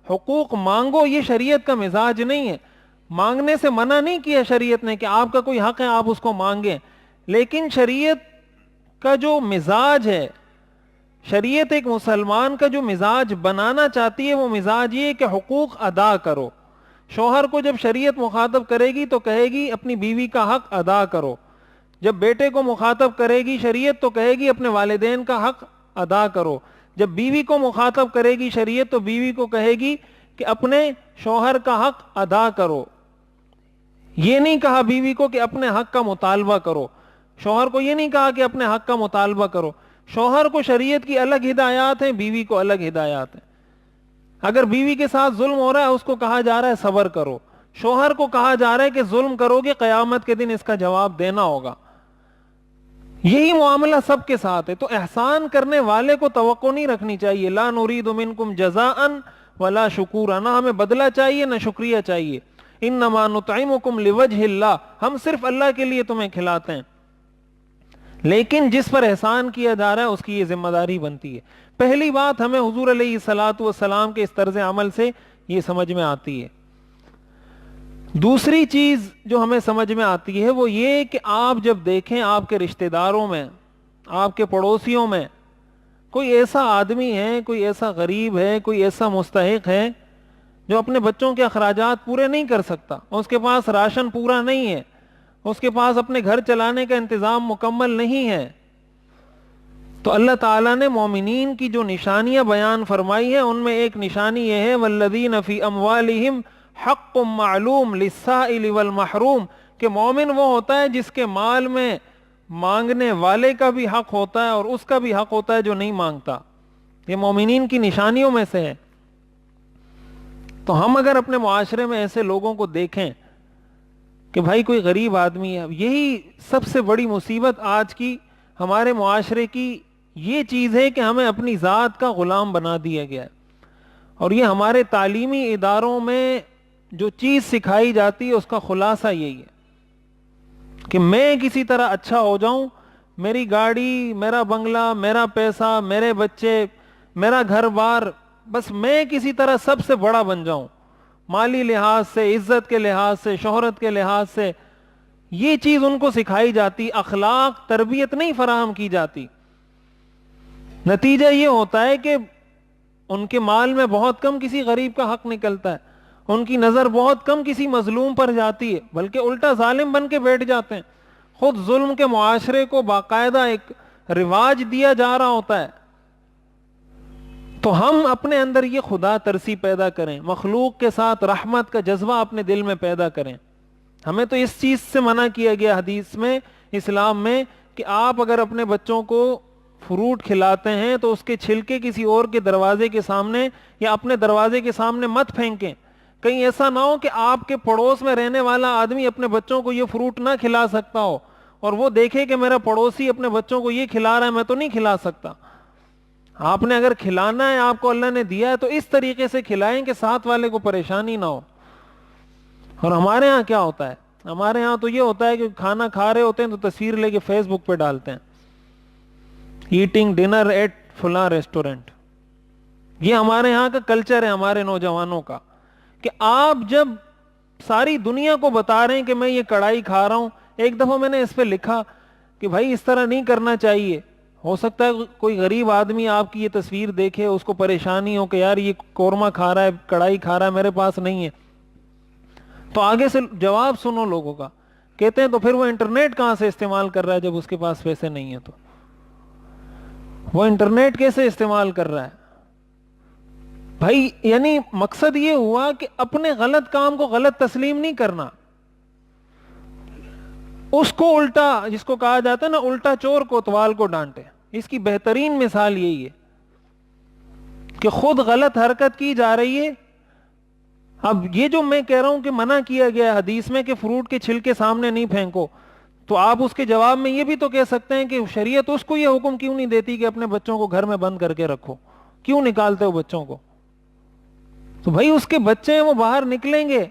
حقوق مانگو. یہ شریعت کا مزاج نہیں ہے. مانگنے سے منع نہیں کیا شریعت نے کہ آپ کا کوئی حق ہے آپ اس کو مانگیں، لیکن شریعت کا جو مزاج ہے، شریعت ایک مسلمان کا جو مزاج بنانا چاہتی ہے وہ مزاج یہ کہ حقوق ادا کرو. شوہر کو جب شریعت مخاطب کرے گی تو کہے گی اپنی بیوی کا حق ادا کرو. جب بیٹے کو مخاطب کرے گی شریعت تو کہے گی اپنے والدین کا حق ادا کرو. جب بیوی کو مخاطب کرے گی شریعت تو بیوی کو کہے گی کہ اپنے شوہر کا حق ادا کرو. یہ نہیں کہا بیوی کو کہ اپنے حق کا مطالبہ کرو، شوہر کو یہ نہیں کہا کہ اپنے حق کا مطالبہ کرو. شوہر کو شریعت کی الگ ہدایات ہیں، بیوی کو الگ ہدایات ہیں. اگر بیوی کے ساتھ ظلم ہو رہا ہے اس کو کہا جا رہا ہے صبر کرو، شوہر کو کہا جا رہا ہے کہ ظلم کرو گے قیامت کے دن اس کا جواب دینا ہوگا. یہی معاملہ سب کے ساتھ ہے. تو احسان کرنے والے کو توقع نہیں رکھنی چاہیے. لا نرید منکم جزاء ولا شکورا، نہ ہمیں بدلہ چاہیے نہ شکریہ چاہیے. انما نطعمکم لوجہ اللہ، ہم صرف اللہ کے لیے تمہیں کھلاتے ہیں. لیکن جس پر احسان کیا جا رہا ہے اس کی یہ ذمہ داری بنتی ہے. پہلی بات ہمیں حضور علیہ الصلوۃ والسلام کے اس طرز عمل سے یہ سمجھ میں آتی ہے. دوسری چیز جو ہمیں سمجھ میں آتی ہے وہ یہ کہ آپ جب دیکھیں آپ کے رشتہ داروں میں، آپ کے پڑوسیوں میں کوئی ایسا آدمی ہے، کوئی ایسا غریب ہے، کوئی ایسا مستحق ہے جو اپنے بچوں کے اخراجات پورے نہیں کر سکتا، اس کے پاس راشن پورا نہیں ہے، اس کے پاس اپنے گھر چلانے کا انتظام مکمل نہیں ہے، تو اللہ تعالیٰ نے مومنین کی جو نشانیاں بیان فرمائی ہیں ان میں ایک نشانی یہ ہے والذین فی اموالہم حق معلوم للسائل والمحروم، کہ مومن وہ ہوتا ہے جس کے مال میں مانگنے والے کا بھی حق ہوتا ہے اور اس کا بھی حق ہوتا ہے جو نہیں مانگتا. یہ مومنین کی نشانیوں میں سے ہے. تو ہم اگر اپنے معاشرے میں ایسے لوگوں کو دیکھیں کہ بھائی کوئی غریب آدمی ہے، یہی سب سے بڑی مصیبت آج کی ہمارے معاشرے کی یہ چیز ہے کہ ہمیں اپنی ذات کا غلام بنا دیا گیا ہے. اور یہ ہمارے تعلیمی اداروں میں جو چیز سکھائی جاتی ہے اس کا خلاصہ یہی ہے کہ میں کسی طرح اچھا ہو جاؤں، میری گاڑی، میرا بنگلہ، میرا پیسہ، میرے بچے، میرا گھر بار، بس میں کسی طرح سب سے بڑا بن جاؤں، مالی لحاظ سے، عزت کے لحاظ سے، شہرت کے لحاظ سے. یہ چیز ان کو سکھائی جاتی، اخلاق، تربیت نہیں فراہم کی جاتی. نتیجہ یہ ہوتا ہے کہ ان کے مال میں بہت کم کسی غریب کا حق نکلتا ہے، ان کی نظر بہت کم کسی مظلوم پر جاتی ہے، بلکہ الٹا ظالم بن کے بیٹھ جاتے ہیں. خود ظلم کے معاشرے کو باقاعدہ ایک رواج دیا جا رہا ہوتا ہے. تو ہم اپنے اندر یہ خدا ترسی پیدا کریں، مخلوق کے ساتھ رحمت کا جذبہ اپنے دل میں پیدا کریں. ہمیں تو اس چیز سے منع کیا گیا حدیث میں، اسلام میں، کہ آپ اگر اپنے بچوں کو فروٹ کھلاتے ہیں تو اس کے چھلکے کسی اور کے دروازے کے سامنے یا اپنے دروازے کے سامنے مت پھینکیں. کہیں ایسا نہ ہو کہ آپ کے پڑوس میں رہنے والا آدمی اپنے بچوں کو یہ فروٹ نہ کھلا سکتا ہو اور وہ دیکھے کہ میرا پڑوسی اپنے بچوں کو یہ کھلا رہا ہے، میں تو نہیں کھلا سکتا. آپ نے اگر کھلانا ہے، آپ کو اللہ نے دیا ہے، تو اس طریقے سے کھلائیں کہ ساتھ والے کو پریشانی نہ ہو. اور ہمارے ہاں کیا ہوتا ہے، ہمارے ہاں تو یہ ہوتا ہے کہ کھانا کھا رہے ہوتے ہیں تو تصویر لے کے فیس بک پہ ڈالتے ہیں، ایٹنگ ڈنر ایٹ فلاں ریسٹورینٹ. یہ ہمارے ہاں کا کلچر ہے ہمارے نوجوانوں کا، کہ آپ جب ساری دنیا کو بتا رہے ہیں کہ میں یہ کڑھائی کھا رہا ہوں. ایک دفعہ میں نے اس پہ لکھا کہ بھائی اس طرح نہیں کرنا چاہیے. ہو سکتا ہے کوئی غریب آدمی آپ کی یہ تصویر دیکھے، اس کو پریشانی ہو کہ یار یہ قورمہ کھا رہا ہے، کڑھائی کھا رہا ہے، میرے پاس نہیں ہے. تو آگے سے جواب سنو لوگوں کا کہتے ہیں تو پھر وہ انٹرنیٹ کہاں سے استعمال کر رہا ہے جب اس کے پاس پیسے نہیں ہیں؟ تو وہ انٹرنیٹ کیسے استعمال کر رہا ہے بھائی؟ یعنی مقصد یہ ہوا کہ اپنے غلط کام کو غلط تسلیم نہیں کرنا، اس کو الٹا، جس کو کہا جاتا ہے نا الٹا چور کوتوال کو ڈانٹے، اس کی بہترین مثال یہی ہے کہ خود غلط حرکت کی جا رہی ہے۔ اب یہ جو میں کہہ رہا ہوں کہ منع کیا گیا ہے حدیث میں کہ فروٹ کے چھلکے سامنے نہیں پھینکو، تو آپ اس کے جواب میں یہ بھی تو کہہ سکتے ہیں کہ شریعت اس کو یہ حکم کیوں نہیں دیتی کہ اپنے بچوں کو گھر میں بند کر کے رکھو، کیوں نکالتے ہو بچوں کو؟ تو بھائی اس کے بچے ہیں، وہ باہر نکلیں گے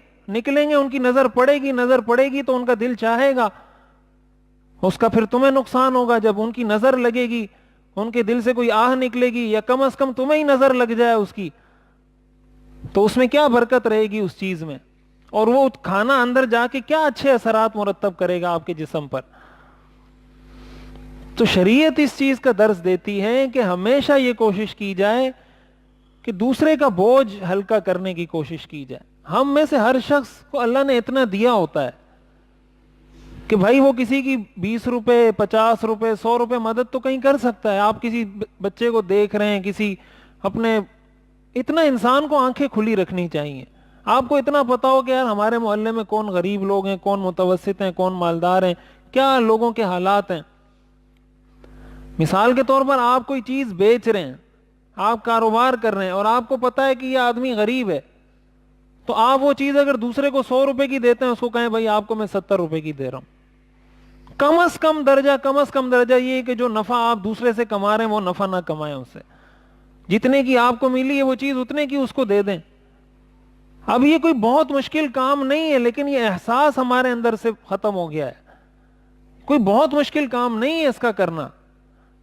ان کی نظر پڑے گی تو ان کا دل چاہے گا، اس کا پھر تمہیں نقصان ہوگا جب ان کی نظر لگے گی، ان کے دل سے کوئی آہ نکلے گی، یا کم از کم تمہیں ہی نظر لگ جائے اس کی، تو اس میں کیا برکت رہے گی اس چیز میں، اور وہ کھانا اندر جا کے کیا اچھے اثرات مرتب کرے گا آپ کے جسم پر۔ تو شریعت اس چیز کا درس دیتی ہے کہ ہمیشہ یہ کوشش کی جائے کہ دوسرے کا بوجھ ہلکا کرنے کی کوشش کی جائے۔ ہم میں سے ہر شخص کو اللہ نے اتنا دیا ہوتا ہے کہ بھائی وہ کسی کی 20 روپے 50 روپے 100 روپے مدد تو کہیں کر سکتا ہے۔ آپ کسی بچے کو دیکھ رہے ہیں، کسی اپنے، اتنا انسان کو آنکھیں کھلی رکھنی چاہیے۔ آپ کو اتنا پتا ہو کہ یار ہمارے محلے میں کون غریب لوگ ہیں، کون متوسط ہیں، کون مالدار ہیں، کیا لوگوں کے حالات ہیں۔ مثال کے طور پر آپ کوئی چیز بیچ رہے ہیں، آپ کاروبار کر رہے ہیں، اور آپ کو پتا ہے کہ یہ آدمی غریب ہے، تو آپ وہ چیز اگر دوسرے کو 100 روپے کی دیتے ہیں، اس کو کہیں بھائی آپ کو میں 70 روپے کی دے رہا ہوں۔ کم از کم درجہ یہ کہ جو نفع آپ دوسرے سے کما رہے ہیں وہ نفع نہ کمائیں اس سے، جتنے کی آپ کو ملی ہے وہ چیز اتنے کی اس کو دے دیں۔ اب یہ کوئی بہت مشکل کام نہیں ہے، لیکن یہ احساس ہمارے اندر سے ختم ہو گیا ہے۔ کوئی بہت مشکل کام نہیں ہے اس کا کرنا۔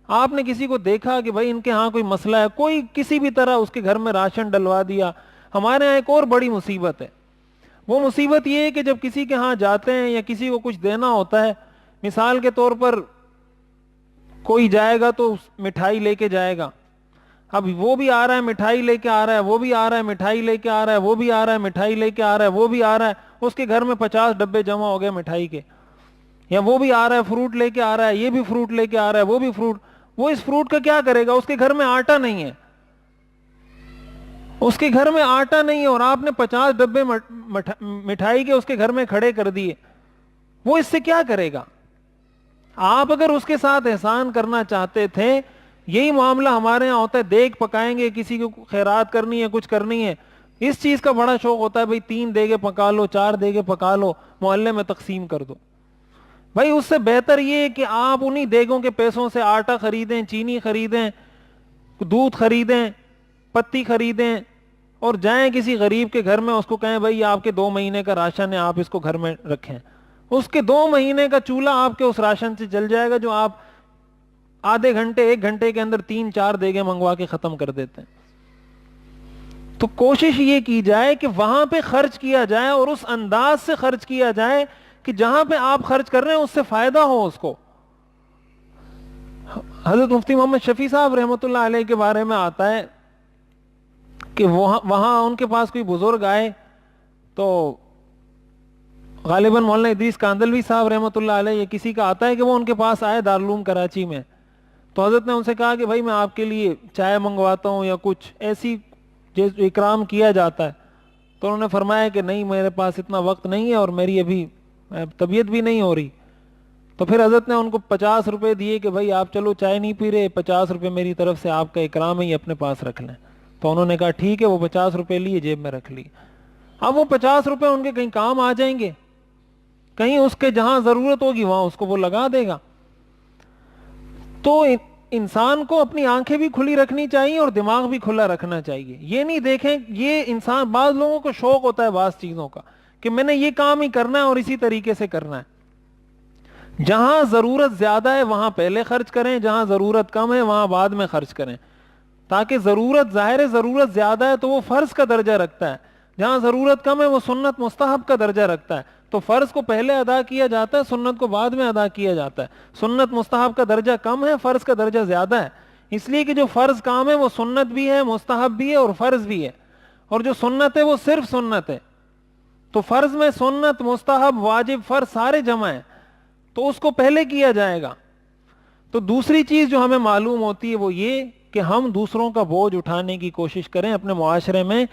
آپ نے کسی کو دیکھا کہ بھائی ان کے ہاں کوئی مسئلہ ہے، کوئی کسی بھی طرح اس کے گھر میں راشن ڈلوا دیا۔ ہمارے ہاں ایک اور بڑی مصیبت ہے، وہ مصیبت یہ ہے کہ جب کسی کے ہاں جاتے ہیں یا کسی کو کچھ دینا ہوتا ہے، مثال کے طور پر کوئی جائے گا تو مٹھائی لے کے جائے گا، اب وہ بھی آ رہا ہے مٹھائی لے کے آ رہا ہے، وہ بھی آ رہا ہے مٹھائی لے کے آ رہا ہے، وہ بھی آ رہا ہے مٹھائی لے کے آ رہا ہے، وہ بھی آ رہا ہے، اس کے گھر میں 50 ڈبے جمع ہو گئے مٹھائی کے، یا وہ بھی آ رہا ہے فروٹ لے کے آ رہا ہے، یہ بھی فروٹ لے کے آ رہا ہے، وہ بھی فروٹ، وہ اس فروٹ کا کیا کرے گا؟ اس کے گھر میں آٹا نہیں ہے، اس کے گھر میں آٹا نہیں ہے، اور آپ نے 50 ڈبے مٹھائی کے اس کے گھر میں کھڑے کر دیے، وہ اس سے کیا کرے گا؟ آپ اگر اس کے ساتھ احسان کرنا چاہتے تھے، یہی معاملہ ہمارے ہاں ہوتا ہے، دیگ پکائیں گے، کسی کو خیرات کرنی ہے، کچھ کرنی ہے، اس چیز کا بڑا شوق ہوتا ہے، بھئی 3 دیگیں پکا لو، 4 دیگیں پکا لو، محلے میں تقسیم کر دو۔ بھائی اس سے بہتر یہ ہے کہ آپ انہی دیگوں کے پیسوں سے آٹا خریدیں، چینی خریدیں، دودھ خریدیں، پتی خریدیں، اور جائیں کسی غریب کے گھر میں، اس کو کہیں بھائی آپ کے 2 مہینے کا راشن ہے، آپ اس کو گھر میں رکھیں۔ اس کے 2 مہینے کا چولہا آپ کے اس راشن سے جل جائے گا جو آپ آدھے گھنٹے 1 گھنٹے کے اندر 3-4 دیگیں منگوا کے ختم کر دیتے ہیں۔ تو کوشش یہ کی جائے کہ وہاں پہ خرچ کیا جائے، اور اس انداز سے خرچ کیا جائے کہ جہاں پہ آپ خرچ کر رہے ہیں اس سے فائدہ ہو اس کو۔ حضرت مفتی محمد شفیع صاحب رحمۃ اللہ علیہ کے بارے میں آتا ہے کہ وہاں ان کے پاس کوئی بزرگ آئے، تو غالباً مولانا ادریس کاندلوی صاحب رحمۃ اللہ علیہ، یہ کسی کا آتا ہے کہ وہ ان کے پاس آئے دارالعلوم کراچی میں، تو حضرت نے ان سے کہا کہ بھائی میں آپ کے لیے چائے منگواتا ہوں یا کچھ ایسی جو اکرام کیا جاتا ہے، تو انہوں نے فرمایا کہ نہیں، میرے پاس اتنا وقت نہیں ہے، اور میری ابھی طبیعت بھی نہیں ہو رہی۔ تو پھر حضرت نے ان کو 50 روپے دیے کہ بھائی آپ چلو چائے نہیں پی رہے، 50 روپے میری طرف سے آپ کا اکرام ہے، یہ اپنے پاس رکھ لیں۔ تو انہوں نے کہا ٹھیک ہے، وہ 50 روپے لیے، جیب میں رکھ لی۔ اب وہ 50 روپے ان کے کہیں کام آ جائیں گے، کہیں اس کے جہاں ضرورت ہوگی وہاں اس کو وہ لگا دے گا۔ تو انسان کو اپنی آنکھیں بھی کھلی رکھنی چاہیے اور دماغ بھی کھلا رکھنا چاہیے۔ یہ نہیں دیکھیں، یہ انسان، بعض لوگوں کو شوق ہوتا ہے بعض چیزوں کا کہ میں نے یہ کام ہی کرنا ہے اور اسی طریقے سے کرنا ہے۔ جہاں ضرورت زیادہ ہے وہاں پہلے خرچ کریں، جہاں ضرورت کم ہے وہاں بعد میں خرچ کریں، تاکہ ضرورت، ظاہر ہے ضرورت زیادہ ہے تو وہ فرض کا درجہ رکھتا ہے، جہاں ضرورت کم ہے وہ سنت مستحب کا درجہ رکھتا ہے۔ تو فرض کو پہلے ادا کیا جاتا ہے، سنت کو بعد میں ادا کیا جاتا ہے۔ سنت مستحب کا درجہ کم ہے، فرض کا درجہ زیادہ ہے، اس لیے کہ جو فرض کام ہے وہ سنت بھی ہے، مستحب بھی ہے اور فرض بھی ہے، اور جو سنت ہے وہ صرف سنت ہے۔ تو فرض میں سنت مستحب واجب فرض سارے جمع ہیں، تو اس کو پہلے کیا جائے گا۔ تو دوسری چیز جو ہمیں معلوم ہوتی ہے وہ یہ کہ ہم دوسروں کا بوجھ اٹھانے کی کوشش کریں اپنے معاشرے میں۔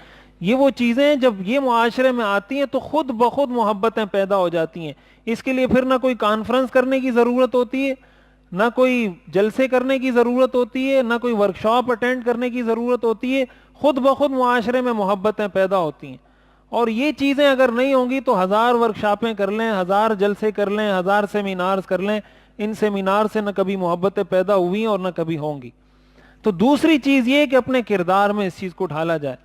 یہ وہ چیزیں جب یہ معاشرے میں آتی ہیں تو خود بخود محبتیں پیدا ہو جاتی ہیں۔ اس کے لیے پھر نہ کوئی کانفرنس کرنے کی ضرورت ہوتی ہے، نہ کوئی جلسے کرنے کی ضرورت ہوتی ہے، نہ کوئی ورکشاپ اٹینڈ کرنے کی ضرورت ہوتی ہے، خود بخود معاشرے میں محبتیں پیدا ہوتی ہیں۔ اور یہ چیزیں اگر نہیں ہوں گی تو 1000 ورکشاپیں کر لیں، 1000 جلسے کر لیں، 1000 سیمینارز کر لیں، ان سیمینار سے نہ کبھی محبتیں پیدا ہوئی اور نہ کبھی ہوں گی۔ تو دوسری چیز یہ کہ اپنے کردار میں اس چیز کو ڈھالا جائے۔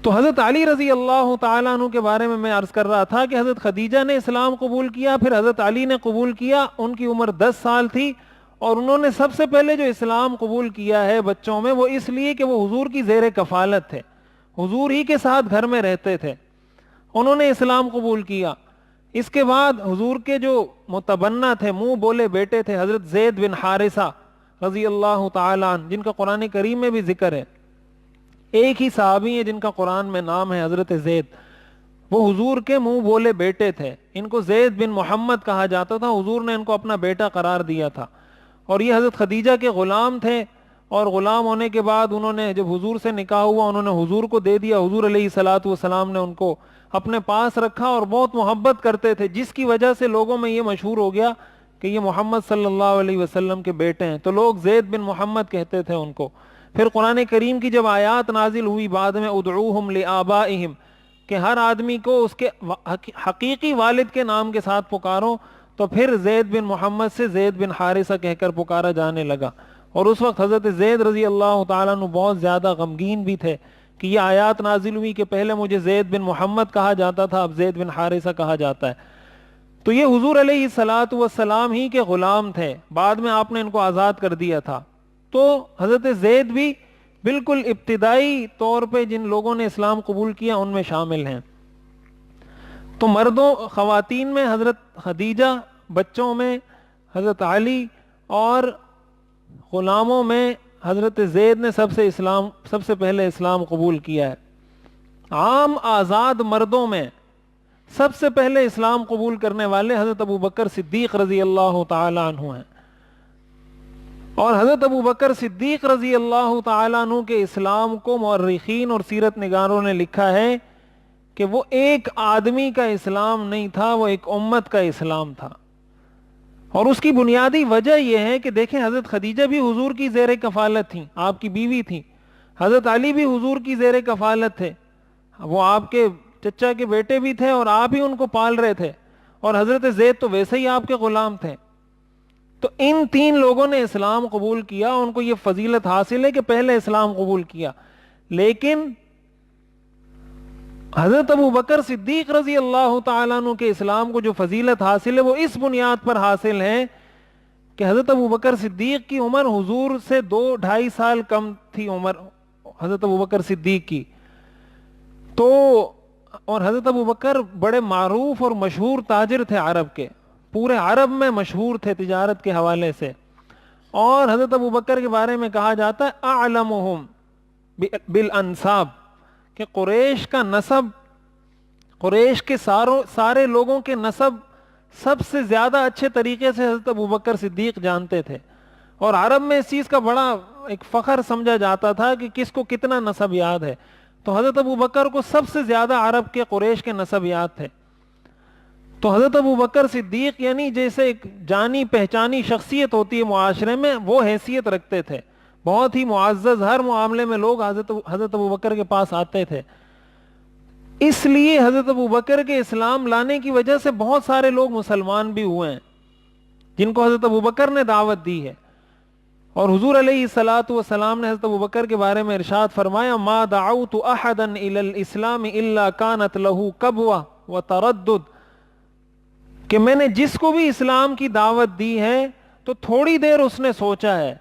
تو حضرت علی رضی اللہ تعالیٰ عنہ کے بارے میں میں عرض کر رہا تھا کہ حضرت خدیجہ نے اسلام قبول کیا، پھر حضرت علی نے قبول کیا، ان کی عمر 10 سال تھی، اور انہوں نے سب سے پہلے جو اسلام قبول کیا ہے بچوں میں وہ اس لیے کہ وہ حضور کی زیر کفالت تھے، حضور ہی کے ساتھ گھر میں رہتے تھے، انہوں نے اسلام قبول کیا۔ اس کے بعد حضور کے جو متبنہ تھے، منہ بولے بیٹے تھے، حضرت زید بن حارثہ رضی اللہ تعالیٰ عنہ، جن کا قرآن کریم میں بھی ذکر ہے، ایک ہی صحابی ہیں جن کا قرآن میں نام ہے حضرت زید، وہ حضور کے منہ بولے بیٹے تھے، ان کو زید بن محمد کہا جاتا تھا، حضور نے ان کو اپنا بیٹا قرار دیا تھا، اور یہ حضرت خدیجہ کے غلام تھے، اور غلام ہونے کے بعد انہوں نے جب حضور سے نکاح ہوا انہوں نے حضور کو دے دیا، حضور علیہ الصلوۃ والسلام نے ان کو اپنے پاس رکھا اور بہت محبت کرتے تھے، جس کی وجہ سے لوگوں میں یہ مشہور ہو گیا کہ یہ محمد صلی اللہ علیہ وسلم کے بیٹے ہیں، تو لوگ زید بن محمد کہتے تھے ان کو۔ پھر قرآن کریم کی جب آیات نازل ہوئی بعد میں، ادعوہم لآبائہم، کہ ہر آدمی کو اس کے حقیقی والد کے نام کے ساتھ پکارو، تو پھر زید بن محمد سے زید بن حارثہ کہہ کر پکارا جانے لگا۔ اور اس وقت حضرت زید رضی اللہ تعالیٰ عنہ بہت زیادہ غمگین بھی تھے کہ یہ آیات نازل ہوئی کہ پہلے مجھے زید بن محمد کہا جاتا تھا، اب زید بن حارثہ کہا جاتا ہے۔ تو یہ حضور علیہ الصلوۃ والسلام ہی کے غلام تھے، بعد میں آپ نے ان کو آزاد کر دیا تھا۔ تو حضرت زید بھی بالکل ابتدائی طور پہ جن لوگوں نے اسلام قبول کیا ان میں شامل ہیں۔ تو مردوں خواتین میں حضرت خدیجہ، بچوں میں حضرت علی، اور غلاموں میں حضرت زید نے سب سے پہلے اسلام قبول کیا ہے۔ عام آزاد مردوں میں سب سے پہلے اسلام قبول کرنے والے حضرت ابوبکر صدیق رضی اللہ تعالی عنہ ہیں، اور حضرت ابوبکر صدیق رضی اللہ تعالیٰ عنہ کے اسلام کو مورخین اور سیرت نگاروں نے لکھا ہے کہ وہ ایک آدمی کا اسلام نہیں تھا، وہ ایک امت کا اسلام تھا۔ اور اس کی بنیادی وجہ یہ ہے کہ دیکھیں حضرت خدیجہ بھی حضور کی زیر کفالت تھیں، آپ کی بیوی تھیں، حضرت علی بھی حضور کی زیر کفالت تھے، وہ آپ کے چچا کے بیٹے بھی تھے اور آپ ہی ان کو پال رہے تھے، اور حضرت زید تو ویسے ہی آپ کے غلام تھے۔ تو ان 3 لوگوں نے اسلام قبول کیا، ان کو یہ فضیلت حاصل ہے کہ پہلے اسلام قبول کیا۔ لیکن حضرت ابوبکر صدیق رضی اللہ تعالیٰ عنہ کے اسلام کو جو فضیلت حاصل ہے وہ اس بنیاد پر حاصل ہے کہ حضرت ابوبکر صدیق کی عمر حضور سے 2-2.5 سال کم تھی عمر حضرت ابوبکر صدیق کی، تو اور حضرت ابوبکر بڑے معروف اور مشہور تاجر تھے عرب کے، پورے عرب میں مشہور تھے تجارت کے حوالے سے، اور حضرت ابوبکر کے بارے میں کہا جاتا ہے اعلمہم بالانساب، کہ قریش کا نسب، قریش کے سارے لوگوں کے نسب سب سے زیادہ اچھے طریقے سے حضرت ابوبکر صدیق جانتے تھے، اور عرب میں اس چیز کا بڑا ایک فخر سمجھا جاتا تھا کہ کس کو کتنا نسب یاد ہے، تو حضرت ابوبکر کو سب سے زیادہ عرب کے قریش کے نسب یاد تھے۔ تو حضرت ابوبکر صدیق یعنی جیسے ایک جانی پہچانی شخصیت ہوتی ہے معاشرے میں، وہ حیثیت رکھتے تھے، بہت ہی معزز، ہر معاملے میں لوگ حضرت ابوبکر کے پاس آتے تھے۔ اس لیے حضرت ابوبکر کے اسلام لانے کی وجہ سے بہت سارے لوگ مسلمان بھی ہوئے ہیں جن کو حضرت ابوبکر نے دعوت دی ہے، اور حضور علیہ الصلوۃ والسلام نے حضرت ابوبکر کے بارے میں ارشاد فرمایا ما دعوت احدا الى الاسلام الا كانت له قبوة وتردد، کہ میں نے جس کو بھی اسلام کی دعوت دی ہے تو تھوڑی دیر اس نے سوچا ہے،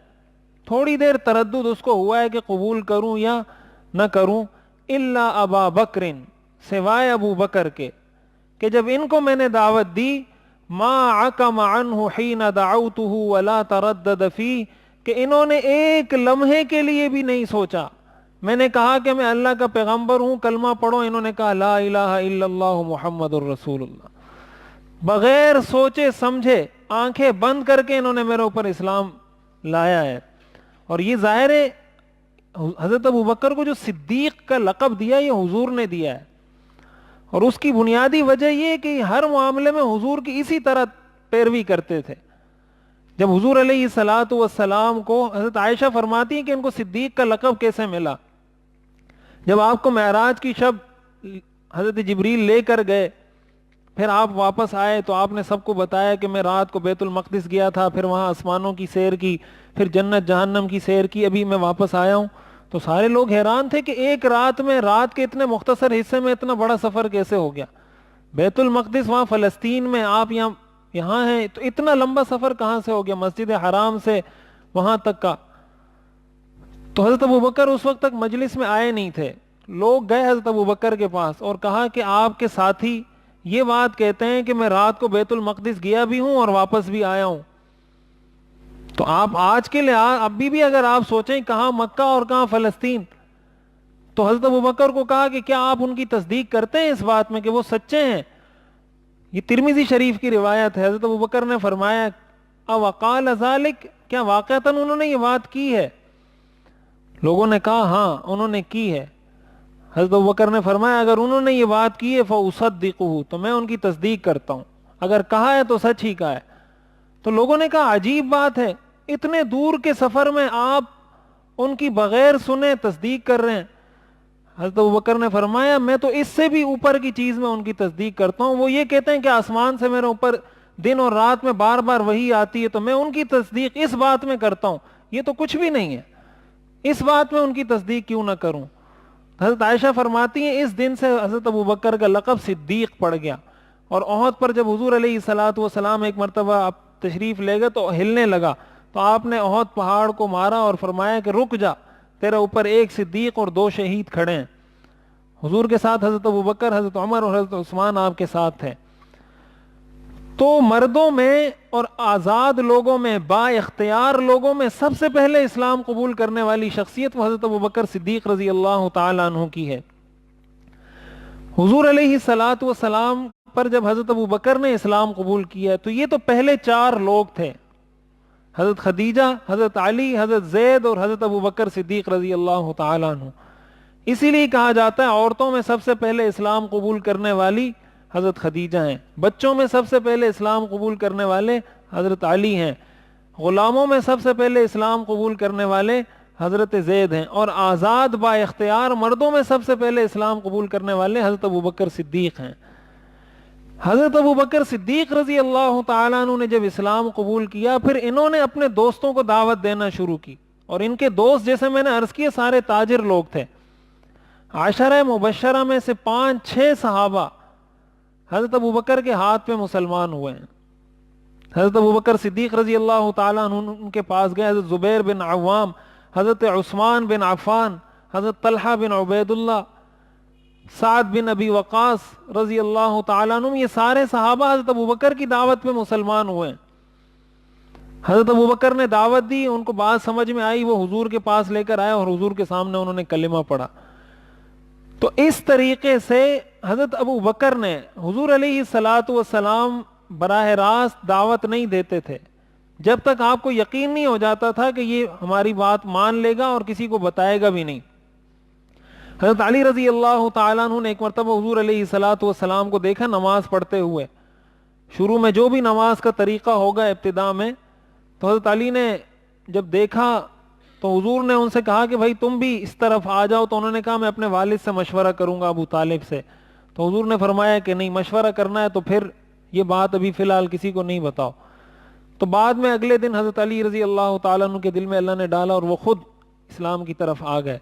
تھوڑی دیر تردد اس کو ہوا ہے کہ قبول کروں یا نہ کروں، الا ابا بکر، سوائے ابو بکر کے، کہ جب ان کو میں نے دعوت دی ما عکم عنہ حین دعوتہ ولا تردد فی، کہ انہوں نے ایک لمحے کے لیے بھی نہیں سوچا میں نے کہا کہ میں اللہ کا پیغمبر ہوں، کلمہ پڑھو، انہوں نے کہا لا الہ الا اللہ محمد الرسول اللہ۔ بغیر سوچے سمجھے آنکھیں بند کر کے انہوں نے میرے اوپر اسلام لایا ہے۔ اور یہ ظاہر ہے حضرت ابوبکر کو جو صدیق کا لقب دیا یہ حضور نے دیا ہے، اور اس کی بنیادی وجہ یہ کہ ہر معاملے میں حضور کی اسی طرح پیروی کرتے تھے۔ جب حضور علیہ الصلاۃ والسلام کو، حضرت عائشہ فرماتی ہیں کہ ان کو صدیق کا لقب کیسے ملا، جب آپ کو معراج کی شب حضرت جبریل لے کر گئے، پھر آپ واپس آئے تو آپ نے سب کو بتایا کہ میں رات کو بیت المقدس گیا تھا، پھر وہاں آسمانوں کی سیر کی، پھر جنت جہنم کی سیر کی، ابھی میں واپس آیا ہوں۔ تو سارے لوگ حیران تھے کہ ایک رات میں، رات کے اتنے مختصر حصے میں اتنا بڑا سفر کیسے ہو گیا؟ بیت المقدس وہاں فلسطین میں، آپ یہاں ہیں، تو اتنا لمبا سفر کہاں سے ہو گیا مسجد حرام سے وہاں تک کا؟ تو حضرت ابوبکر اس وقت تک مجلس میں آئے نہیں تھے۔ لوگ گئے حضرت ابوبکر کے پاس اور کہا کہ آپ کے ساتھی یہ بات کہتے ہیں کہ میں رات کو بیت المقدس گیا بھی ہوں اور واپس بھی آیا ہوں، تو آپ آج کے لیے ابھی بھی اگر آپ سوچیں کہاں مکہ اور کہاں فلسطین، تو حضرت ابوبکر کو کہا کہ کیا آپ ان کی تصدیق کرتے ہیں اس بات میں کہ وہ سچے ہیں؟ یہ ترمذی شریف کی روایت ہے۔ حضرت ابوبکر نے فرمایا اوقال ذالک، کیا واقعتاً انہوں نے یہ بات کی ہے؟ لوگوں نے کہا ہاں انہوں نے کی ہے۔ حضرت ابوبکر نے فرمایا اگر انہوں نے یہ بات کی ہے فاصدقہ، تو میں ان کی تصدیق کرتا ہوں، اگر کہا ہے تو سچ ہی کہا ہے۔ تو لوگوں نے کہا عجیب بات ہے، اتنے دور کے سفر میں آپ ان کی بغیر سنے تصدیق کر رہے ہیں۔ حضرت ابوبکر نے فرمایا میں تو اس سے بھی اوپر کی چیز میں ان کی تصدیق کرتا ہوں، وہ یہ کہتے ہیں کہ آسمان سے میرے اوپر دن اور رات میں بار بار وحی آتی ہے، تو میں ان کی تصدیق اس بات میں کرتا ہوں، یہ تو کچھ بھی نہیں ہے، اس بات میں ان کی تصدیق کیوں نہ کروں؟ حضرت عائشہ فرماتی ہیں اس دن سے حضرت ابوبکر کا لقب صدیق پڑ گیا۔ اور احد پر جب حضور علیہ الصلوۃ والسلام ایک مرتبہ آپ تشریف لے گئے تو ہلنے لگا، تو آپ نے احد پہاڑ کو مارا اور فرمایا کہ رک جا، تیرے اوپر ایک صدیق اور 2 شہید کھڑے ہیں۔ حضور کے ساتھ حضرت ابوبکر، حضرت عمر اور حضرت عثمان آپ کے ساتھ تھے۔ تو مردوں میں اور آزاد لوگوں میں، با اختیار لوگوں میں سب سے پہلے اسلام قبول کرنے والی شخصیت وہ حضرت ابوبکر صدیق رضی اللہ تعالی عنہ کی ہے۔ حضور علیہ الصلوۃ والسلام پر جب حضرت ابوبکر نے اسلام قبول کیا تو یہ تو پہلے 4 لوگ تھے، حضرت خدیجہ، حضرت علی، حضرت زید اور حضرت ابوبکر صدیق رضی اللہ تعالی عنہ۔ اسی لیے کہا جاتا ہے عورتوں میں سب سے پہلے اسلام قبول کرنے والی حضرت خدیجہ ہیں، بچوں میں سب سے پہلے اسلام قبول کرنے والے حضرت علی ہیں، غلاموں میں سب سے پہلے اسلام قبول کرنے والے حضرت زید ہیں، اور آزاد با اختیار مردوں میں سب سے پہلے اسلام قبول کرنے والے حضرت ابوبکر صدیق ہیں۔ حضرت ابوبکر صدیق رضی اللہ تعالیٰ عنہ نے جب اسلام قبول کیا، پھر انہوں نے اپنے دوستوں کو دعوت دینا شروع کی، اور ان کے دوست جیسے میں نے عرض کیا سارے تاجر لوگ تھے۔ عشرہ مبشرہ میں سے 5-6 صحابہ حضرت ابوبکر کے ہاتھ پہ مسلمان ہوئے ہیں۔ حضرت ابوبکر صدیق رضی اللہ تعالیٰ عنہ ان کے پاس گئے، حضرت زبیر بن عوام، حضرت عثمان بن عفان، حضرت طلحہ بن عبید اللہ، سعد بن ابی وقاص رضی اللہ تعالیٰ عنہ، یہ سارے صحابہ حضرت ابوبکر کی دعوت پہ مسلمان ہوئے ہیں۔ حضرت ابوبکر نے دعوت دی، ان کو بات سمجھ میں آئی، وہ حضور کے پاس لے کر آئے اور حضور کے سامنے انہوں نے کلمہ پڑھا۔ تو اس طریقے سے حضرت ابوبکر نے، حضور علیہ الصلوۃ والسلام براہ راست دعوت نہیں دیتے تھے جب تک آپ کو یقین نہیں ہو جاتا تھا کہ یہ ہماری بات مان لے گا اور کسی کو بتائے گا بھی نہیں۔ حضرت علی رضی اللہ تعالیٰ عنہ نے ایک مرتبہ حضور علیہ الصلوۃ والسلام کو دیکھا نماز پڑھتے ہوئے، شروع میں جو بھی نماز کا طریقہ ہوگا ابتدا میں، تو حضرت علی نے جب دیکھا تو حضور نے ان سے کہا کہ بھائی تم بھی اس طرف آ جاؤ، تو انہوں نے کہا میں اپنے والد سے مشورہ کروں گا، ابو طالب سے۔ تو حضور نے فرمایا کہ نہیں، مشورہ کرنا ہے تو پھر یہ بات ابھی فی الحال کسی کو نہیں بتاؤ۔ تو بعد میں اگلے دن حضرت علی رضی اللہ تعالیٰ عنہ کے دل میں اللہ نے ڈالا اور وہ خود اسلام کی طرف آ گئے۔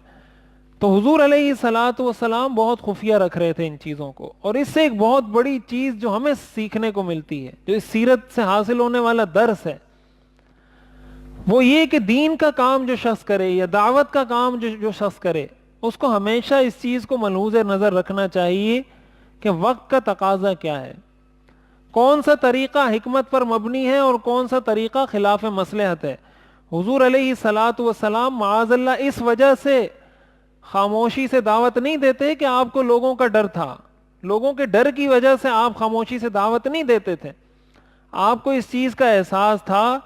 تو حضور علیہ الصلوۃ والسلام بہت خفیہ رکھ رہے تھے ان چیزوں کو، اور اس سے ایک بہت بڑی چیز جو ہمیں سیکھنے کو ملتی ہے، جو اس سیرت سے حاصل ہونے والا درس ہے، وہ یہ کہ دین کا کام جو شخص کرے یا دعوت کا کام جو شخص کرے، اس کو ہمیشہ اس چیز کو ملحوظ نظر رکھنا چاہیے کہ وقت کا تقاضا کیا ہے، کون سا طریقہ حکمت پر مبنی ہے اور کون سا طریقہ خلاف مصلحت ہے۔ حضور علیہ الصلوۃ والسلام معاذ اللہ اس وجہ سے خاموشی سے دعوت نہیں دیتے کہ آپ کو لوگوں کا ڈر تھا، لوگوں کے ڈر کی وجہ سے آپ خاموشی سے دعوت نہیں دیتے تھے، آپ کو اس چیز کا احساس تھا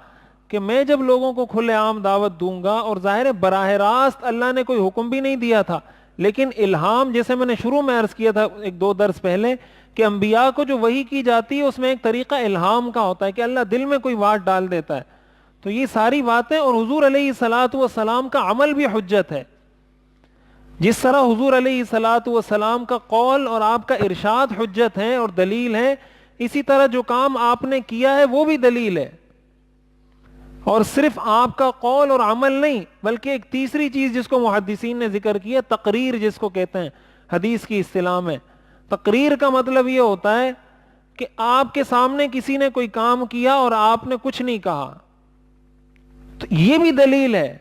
کہ میں جب لوگوں کو کھلے عام دعوت دوں گا، اور ظاہر ہے براہ راست اللہ نے کوئی حکم بھی نہیں دیا تھا، لیکن الہام، جیسے میں نے شروع میں عرض کیا تھا ایک دو درس پہلے، کہ انبیاء کو جو وحی کی جاتی ہے اس میں ایک طریقہ الہام کا ہوتا ہے کہ اللہ دل میں کوئی بات ڈال دیتا ہے. تو یہ ساری باتیں، اور حضور علیہ الصلاۃ والسلام کا عمل بھی حجت ہے. جس طرح حضور علیہ الصلاۃ والسلام کا قول اور آپ کا ارشاد حجت ہے اور دلیل ہے، اسی طرح جو کام آپ نے کیا ہے وہ بھی دلیل ہے. اور صرف آپ کا قول اور عمل نہیں، بلکہ ایک تیسری چیز جس کو محدثین نے ذکر کیا، تقریر جس کو کہتے ہیں حدیث کی اصطلاح میں. تقریر کا مطلب یہ ہوتا ہے کہ آپ کے سامنے کسی نے کوئی کام کیا اور آپ نے کچھ نہیں کہا، تو یہ بھی دلیل ہے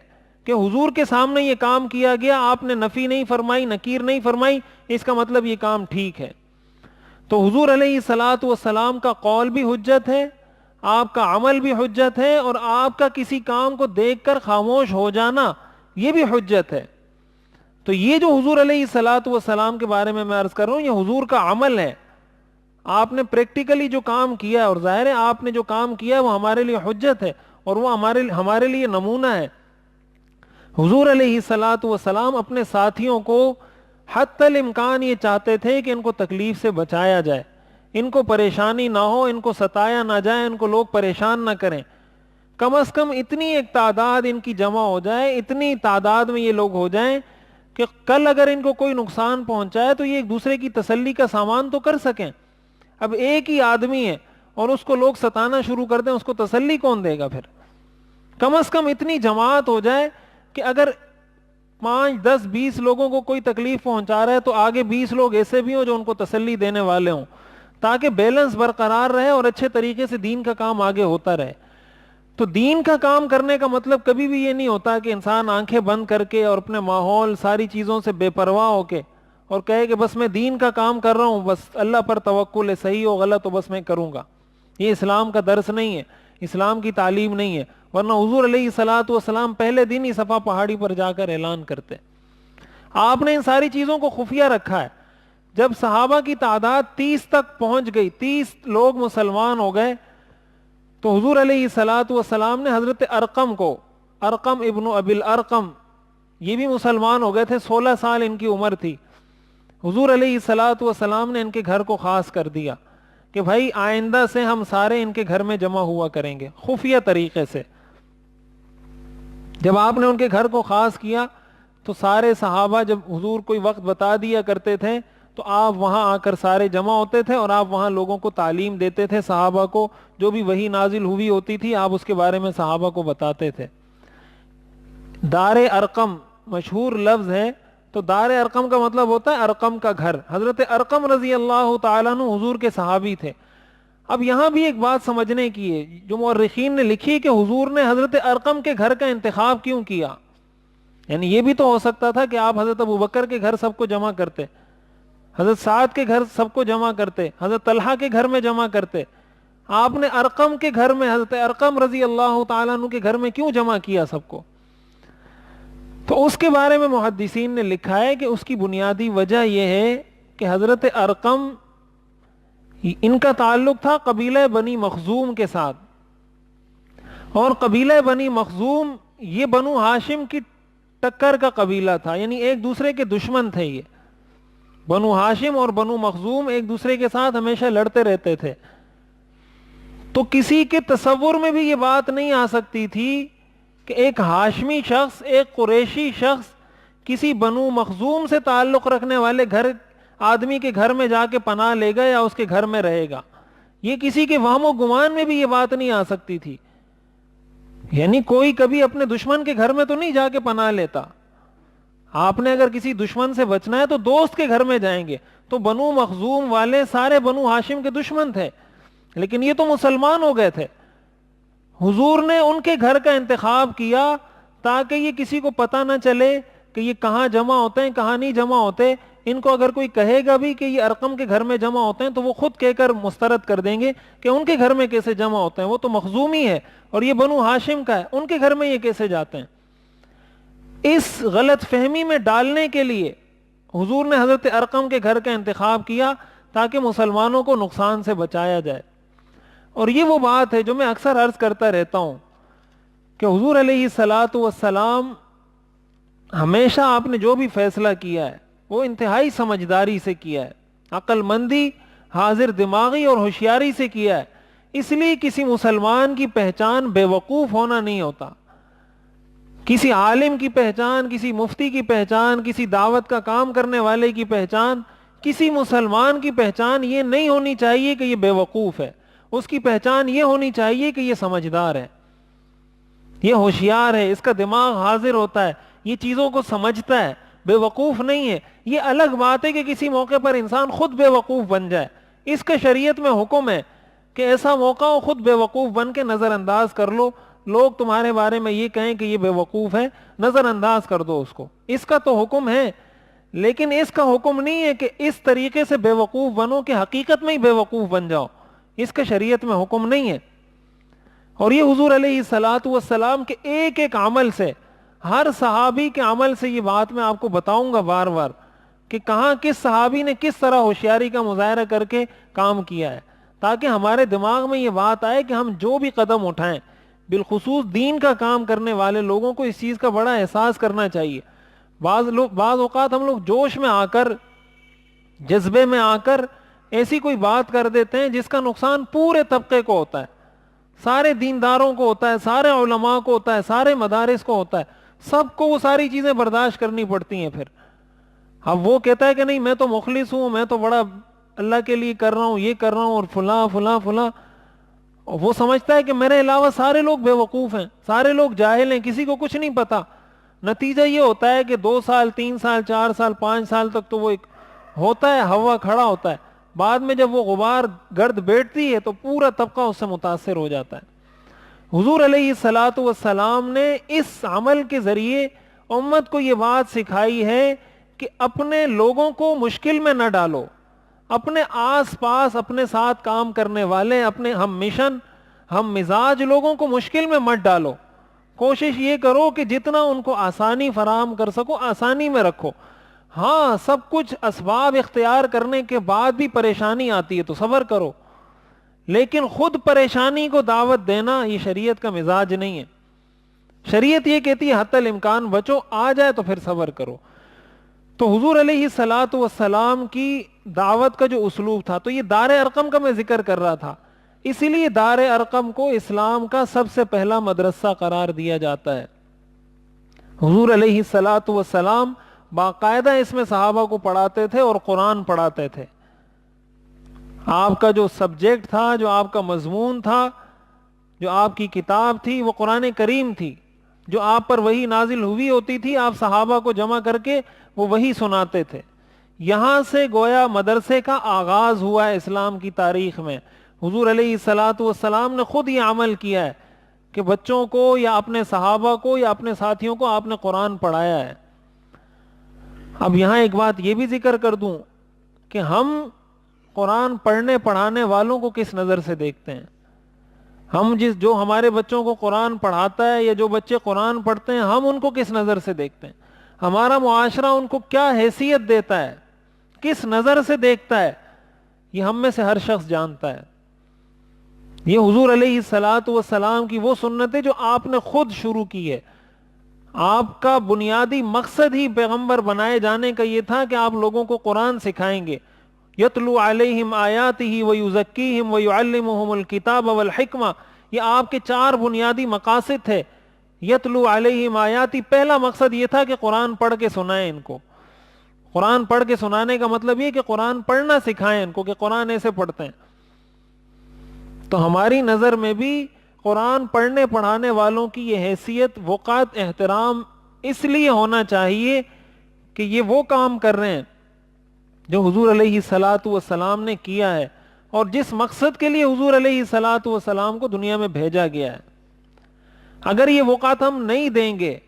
کہ حضور کے سامنے یہ کام کیا گیا، آپ نے نفی نہیں فرمائی، نکیر نہیں فرمائی، اس کا مطلب یہ کام ٹھیک ہے. تو حضور علیہ الصلاۃ والسلام کا قول بھی حجت ہے، آپ کا عمل بھی حجت ہے، اور آپ کا کسی کام کو دیکھ کر خاموش ہو جانا یہ بھی حجت ہے. تو یہ جو حضور علیہ الصلاۃ والسلام کے بارے میں عرض کر رہا ہوں، یہ حضور کا عمل ہے. آپ نے پریکٹیکلی جو کام کیا، اور ظاہر ہے آپ نے جو کام کیا وہ ہمارے لیے حجت ہے اور وہ ہمارے لیے نمونہ ہے. حضور علیہ الصلاۃ والسلام اپنے ساتھیوں کو حتی الامکان یہ چاہتے تھے کہ ان کو تکلیف سے بچایا جائے، ان کو پریشانی نہ ہو، ان کو ستایا نہ جائے، ان کو لوگ پریشان نہ کریں. کم از کم اتنی ایک تعداد ان کی جمع ہو جائے، اتنی تعداد میں یہ لوگ ہو جائیں کہ کل اگر ان کو کوئی نقصان پہنچائے تو یہ ایک دوسرے کی تسلی کا سامان تو کر سکیں. اب ایک ہی آدمی ہے اور اس کو لوگ ستانا شروع کر دیں، اس کو تسلی کون دے گا پھر؟ کم از کم اتنی جماعت ہو جائے کہ اگر 5 10 20 لوگوں کو کوئی تکلیف پہنچا رہا ہے تو آگے 20 لوگ ایسے بھی ہوں جو ان کو تسلی دینے والے ہوں، تاکہ بیلنس برقرار رہے اور اچھے طریقے سے دین کا کام آگے ہوتا رہے. تو دین کا کام کرنے کا مطلب کبھی بھی یہ نہیں ہوتا کہ انسان آنکھیں بند کر کے اور اپنے ماحول ساری چیزوں سے بے پرواہ ہو کے اور کہے کہ بس میں دین کا کام کر رہا ہوں، بس اللہ پر توکل ہے، صحیح ہو غلط ہو بس میں کروں گا. یہ اسلام کا درس نہیں ہے، اسلام کی تعلیم نہیں ہے. ورنہ حضور علیہ الصلاۃ والسلام پہلے دن ہی صفا پہاڑی پر جا کر اعلان کرتے. آپ نے ان ساری چیزوں کو خفیہ رکھا ہے. جب صحابہ کی تعداد 30 تک پہنچ گئی، 30 لوگ مسلمان ہو گئے، تو حضور علیہ الصلاۃ والسلام نے حضرت ارقم کو، ارقم ابن ابی الارقم، یہ بھی مسلمان ہو گئے تھے، 16 سال ان کی عمر تھی. حضور علیہ الصلاۃ والسلام نے ان کے گھر کو خاص کر دیا کہ بھائی آئندہ سے ہم سارے ان کے گھر میں جمع ہوا کریں گے، خفیہ طریقے سے. جب آپ نے ان کے گھر کو خاص کیا تو سارے صحابہ جب حضور کوئی وقت بتا دیا کرتے تھے تو آپ وہاں آ کر سارے جمع ہوتے تھے، اور آپ وہاں لوگوں کو تعلیم دیتے تھے، صحابہ کو جو بھی وحی نازل ہوئی ہوتی تھی آپ اس کے بارے میں صحابہ کو بتاتے تھے. دار ارقم مشہور لفظ ہے، تو دار ارقم کا مطلب ہوتا ہے ارقم کا گھر. حضرت ارقم رضی اللہ تعالیٰ عنہ حضور کے صحابی تھے. اب یہاں بھی ایک بات سمجھنے کی ہے جو مورخین نے لکھی کہ حضور نے حضرت ارقم کے گھر کا انتخاب کیوں کیا. یعنی یہ بھی تو ہو سکتا تھا کہ آپ حضرت ابوبکر کے گھر سب کو جمع کرتے، حضرت سعد کے گھر سب کو جمع کرتے، حضرت طلحہ کے گھر میں جمع کرتے. آپ نے ارقم کے گھر میں، حضرت ارقم رضی اللہ تعالیٰ عنہ کے گھر میں کیوں جمع کیا سب کو؟ تو اس کے بارے میں محدثین نے لکھا ہے کہ اس کی بنیادی وجہ یہ ہے کہ حضرت ارقم، ان کا تعلق تھا قبیلہ بنی مخزوم کے ساتھ، اور قبیلہ بنی مخزوم یہ بنو ہاشم کی ٹکر کا قبیلہ تھا، یعنی ایک دوسرے کے دشمن تھے. یہ بنو ہاشم اور بنو مخزوم ایک دوسرے کے ساتھ ہمیشہ لڑتے رہتے تھے. تو کسی کے تصور میں بھی یہ بات نہیں آ سکتی تھی کہ ایک ہاشمی شخص، ایک قریشی شخص کسی بنو مخزوم سے تعلق رکھنے والے آدمی کے گھر میں جا کے پناہ لے گا یا اس کے گھر میں رہے گا. یہ کسی کے وہم و گمان میں بھی یہ بات نہیں آ سکتی تھی. یعنی کوئی کبھی اپنے دشمن کے گھر میں تو نہیں جا کے پناہ لیتا. آپ نے اگر کسی دشمن سے بچنا ہے تو دوست کے گھر میں جائیں گے. تو بنو مخزوم والے سارے بنو ہاشم کے دشمن تھے، لیکن یہ تو مسلمان ہو گئے تھے. حضور نے ان کے گھر کا انتخاب کیا تاکہ یہ کسی کو پتہ نہ چلے کہ یہ کہاں جمع ہوتے ہیں کہاں نہیں جمع ہوتے. ان کو اگر کوئی کہے گا بھی کہ یہ ارقم کے گھر میں جمع ہوتے ہیں تو وہ خود کہہ کر مسترد کر دیں گے کہ ان کے گھر میں کیسے جمع ہوتے ہیں، وہ تو مخزومی ہے اور یہ بنو ہاشم کا ہے، ان کے گھر میں یہ کیسے جاتے ہیں. اس غلط فہمی میں ڈالنے کے لیے حضور نے حضرت ارقم کے گھر کا انتخاب کیا تاکہ مسلمانوں کو نقصان سے بچایا جائے. اور یہ وہ بات ہے جو میں اکثر عرض کرتا رہتا ہوں کہ حضور علیہ الصلاۃ والسلام ہمیشہ آپ نے جو بھی فیصلہ کیا ہے وہ انتہائی سمجھداری سے کیا ہے, عقل مندی, حاضر دماغی اور ہوشیاری سے کیا ہے. اس لیے کسی مسلمان کی پہچان بے وقوف ہونا نہیں ہوتا. کسی عالم کی پہچان, کسی مفتی کی پہچان, کسی دعوت کا کام کرنے والے کی پہچان, کسی مسلمان کی پہچان یہ نہیں ہونی چاہیے کہ یہ بے وقوف ہے. اس کی پہچان یہ ہونی چاہیے کہ یہ سمجھدار ہے, یہ ہوشیار ہے, اس کا دماغ حاضر ہوتا ہے, یہ چیزوں کو سمجھتا ہے, بے وقوف نہیں ہے. یہ الگ بات ہے کہ کسی موقع پر انسان خود بے وقوف بن جائے. اس کا شریعت میں حکم ہے کہ ایسا موقع ہو خود بے وقوف بن کے نظر انداز کر لو, لوگ تمہارے بارے میں یہ کہیں کہ یہ بے وقوف ہے, نظر انداز کر دو اس کو. اس کا تو حکم ہے, لیکن اس کا حکم نہیں ہے کہ اس طریقے سے بے وقوف بنو کہ حقیقت میں ہی بے وقوف بن جاؤ. اس کا شریعت میں حکم نہیں ہے. اور یہ حضور علیہ الصلاۃ والسلام کے ایک ایک عمل سے, ہر صحابی کے عمل سے یہ بات میں آپ کو بتاؤں گا بار بار کہ کہاں کس صحابی نے کس طرح ہوشیاری کا مظاہرہ کر کے کام کیا ہے, تاکہ ہمارے دماغ میں یہ بات آئے کہ ہم جو بھی قدم اٹھائیں, بالخصوص دین کا کام کرنے والے لوگوں کو اس چیز کا بڑا احساس کرنا چاہیے. بعض اوقات ہم لوگ جوش میں آ کر, جذبے میں آ کر ایسی کوئی بات کر دیتے ہیں جس کا نقصان پورے طبقے کو ہوتا ہے, سارے دینداروں کو ہوتا ہے, سارے علماء کو ہوتا ہے, سارے مدارس کو ہوتا ہے, سب کو وہ ساری چیزیں برداشت کرنی پڑتی ہیں. پھر اب وہ کہتا ہے کہ نہیں میں تو مخلص ہوں, میں تو بڑا اللہ کے لیے کر رہا ہوں, یہ کر رہا ہوں, اور فلاں فلاں فلاں. وہ سمجھتا ہے کہ میرے علاوہ سارے لوگ بے وقوف ہیں, سارے لوگ جاہل ہیں, کسی کو کچھ نہیں پتا. نتیجہ یہ ہوتا ہے کہ 2 سال 3 سال 4 سال 5 سال تک تو وہ ایک ہوتا ہے, ہوا کھڑا ہوتا ہے. بعد میں جب وہ غبار گرد بیٹھتی ہے تو پورا طبقہ اس سے متاثر ہو جاتا ہے. حضور علیہ الصلاۃ والسلام نے اس عمل کے ذریعے امت کو یہ بات سکھائی ہے کہ اپنے لوگوں کو مشکل میں نہ ڈالو, اپنے آس پاس اپنے ساتھ کام کرنے والے, اپنے ہم مشن ہم مزاج لوگوں کو مشکل میں مت ڈالو. کوشش یہ کرو کہ جتنا ان کو آسانی فراہم کر سکو آسانی میں رکھو. ہاں سب کچھ اسباب اختیار کرنے کے بعد بھی پریشانی آتی ہے تو صبر کرو, لیکن خود پریشانی کو دعوت دینا یہ شریعت کا مزاج نہیں ہے. شریعت یہ کہتی ہے حتی الامکان بچو, آ جائے تو پھر صبر کرو. تو حضور علیہ الصلاۃ والسلام کی دعوت کا جو اسلوب تھا, تو یہ دار ارقم کا میں ذکر کر رہا تھا, اسی لیے دار ارقم کو اسلام کا سب سے پہلا مدرسہ قرار دیا جاتا ہے. حضور علیہ الصلاۃ والسلام باقاعدہ اس میں صحابہ کو پڑھاتے تھے اور قرآن پڑھاتے تھے. آپ کا جو سبجیکٹ تھا, جو آپ کا مضمون تھا, جو آپ کی کتاب تھی وہ قرآن کریم تھی. جو آپ پر وحی نازل ہوئی ہوتی تھی آپ صحابہ کو جمع کر کے وہ وحی سناتے تھے. یہاں سے گویا مدرسے کا آغاز ہوا ہے اسلام کی تاریخ میں. حضور علیہ الصلاۃ والسلام نے خود یہ عمل کیا ہے کہ بچوں کو یا اپنے صحابہ کو یا اپنے ساتھیوں کو آپ نے قرآن پڑھایا ہے. اب یہاں ایک بات یہ بھی ذکر کر دوں کہ ہم قرآن پڑھنے پڑھانے والوں کو کس نظر سے دیکھتے ہیں. ہم جو ہمارے بچوں کو قرآن پڑھاتا ہے یا جو بچے قرآن پڑھتے ہیں ہم ان کو کس نظر سے دیکھتے ہیں, ہمارا معاشرہ ان کو کیا حیثیت دیتا ہے, کس نظر سے دیکھتا ہے, یہ ہم میں سے ہر شخص جانتا ہے. یہ حضور علیہ الصلاۃ والسلام کی وہ سنت ہے جو آپ نے خود شروع کی ہے. آپ کا بنیادی مقصد ہی پیغمبر بنائے جانے کا یہ تھا کہ آپ لوگوں کو قرآن سکھائیں گے. یتلو علیہم آیاتہ ویزکیہم ویعلمہم الکتاب والحکمہ, یہ آپ کے 4 بنیادی مقاصد تھے. یتلو علیہم آیاتی, پہلا مقصد یہ تھا کہ قرآن پڑھ کے سنائیں ان کو. قرآن پڑھ کے سنانے کا مطلب یہ کہ قرآن پڑھنا سکھائیں ان کو کہ قرآن ایسے پڑھتے ہیں. تو ہماری نظر میں بھی قرآن پڑھنے پڑھانے والوں کی یہ حیثیت وقعت احترام اس لیے ہونا چاہیے کہ یہ وہ کام کر رہے ہیں جو حضور علیہ الصلاۃ والسلام نے کیا ہے اور جس مقصد کے لیے حضور علیہ الصلاۃ والسلام کو دنیا میں بھیجا گیا ہے. اگر یہ وقعت ہم نہیں دیں گے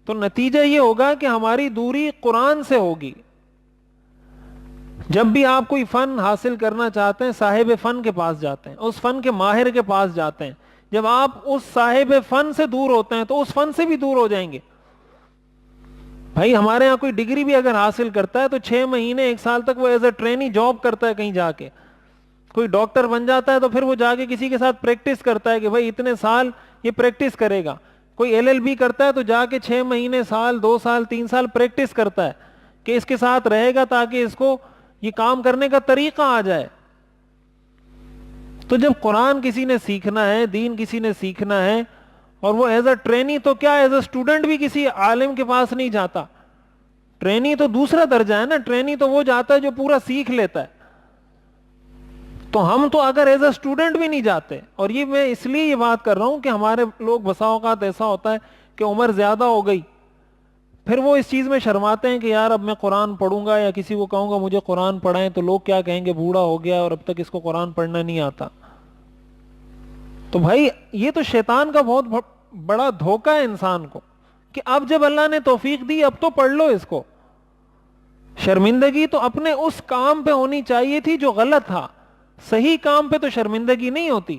تو نتیجہ یہ ہوگا کہ ہماری دوری قرآن سے ہوگی. جب بھی آپ کوئی فن حاصل کرنا چاہتے ہیں صاحب فن کے پاس جاتے ہیں, اس فن کے ماہر کے پاس جاتے ہیں. جب آپ اس صاحب فن سے دور ہوتے ہیں تو اس فن سے بھی دور ہو جائیں گے. بھائی ہمارے یہاں کوئی ڈگری بھی اگر حاصل کرتا ہے تو 6 مہینے 1 سال تک وہ ایز اے ٹرینی جاب کرتا ہے کہیں جا کے. کوئی ڈاکٹر بن جاتا ہے تو پھر وہ جا کے کسی کے ساتھ پریکٹس کرتا ہے کہ بھائی اتنے سال یہ پریکٹس کرے گا. کوئی LLB کرتا ہے تو جا کے 6 مہینے سال 2 سال 3 سال پریکٹس کرتا ہے کہ اس کے ساتھ رہے گا تاکہ اس کو یہ کام کرنے کا طریقہ آ جائے. تو جب قرآن کسی نے سیکھنا ہے, دین کسی نے سیکھنا ہے, اور وہ ایز اے ٹرینی تو کیا ایز اے اسٹوڈنٹ بھی کسی عالم کے پاس نہیں جاتا. ٹرینی تو دوسرا درجہ ہے نا, ٹرینی تو وہ جاتا ہے جو پورا سیکھ لیتا ہے. تو ہم تو اگر ایز اے اسٹوڈنٹ بھی نہیں جاتے, اور یہ میں اس لیے یہ بات کر رہا ہوں کہ ہمارے لوگ بسا اوقات ایسا ہوتا ہے کہ عمر زیادہ ہو گئی, پھر وہ اس چیز میں شرماتے ہیں کہ یار اب میں قرآن پڑھوں گا یا کسی کو کہوں گا مجھے قرآن پڑھائیں تو لوگ کیا کہیں گے, بوڑھا ہو گیا اور اب تک اس کو قرآن پڑھنا نہیں آتا. تو بھائی یہ تو شیطان کا بہت بڑا دھوکہ ہے انسان کو کہ اب جب اللہ نے توفیق دی اب تو پڑھ لو اس کو. شرمندگی تو اپنے اس کام پہ ہونی چاہیے تھی جو غلط تھا, صحیح کام پہ تو شرمندگی نہیں ہوتی.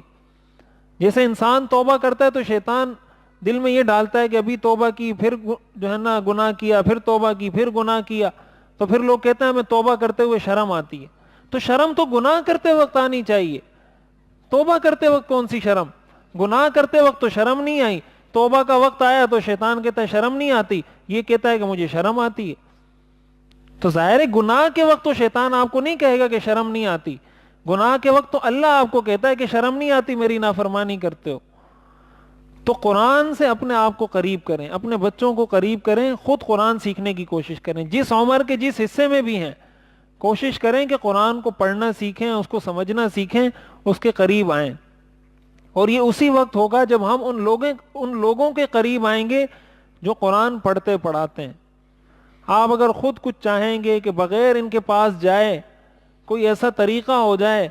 جیسے انسان توبہ کرتا ہے تو شیطان دل میں یہ ڈالتا ہے کہ ابھی توبہ کی پھر جو ہے نا گناہ کیا, پھر توبہ کی پھر گناہ کیا, تو پھر لوگ کہتے ہیں ہمیں توبہ کرتے ہوئے شرم آتی ہے. تو شرم تو گناہ کرتے وقت آنی چاہیے, توبہ کرتے وقت کون سی شرم؟ گناہ کرتے وقت تو شرم نہیں آئی, توبہ کا وقت آیا تو شیطان کہتا ہے شرم نہیں آتی, یہ کہتا ہے کہ مجھے شرم آتی ہے. تو ظاہر ہے گناہ کے وقت تو شیطان آپ کو نہیں کہے گا کہ شرم نہیں آتی, گناہ کے وقت تو اللہ آپ کو کہتا ہے کہ شرم نہیں آتی میری نافرمانی کرتے ہو. تو قرآن سے اپنے آپ کو قریب کریں, اپنے بچوں کو قریب کریں, خود قرآن سیکھنے کی کوشش کریں. جس عمر کے جس حصے میں بھی ہیں کوشش کریں کہ قرآن کو پڑھنا سیکھیں, اس کو سمجھنا سیکھیں, اس کے قریب آئیں. اور یہ اسی وقت ہوگا جب ہم ان لوگوں کے قریب آئیں گے جو قرآن پڑھتے پڑھاتے ہیں. آپ اگر خود کچھ چاہیں گے کہ بغیر ان کے پاس جائے کوئی ایسا طریقہ ہو جائے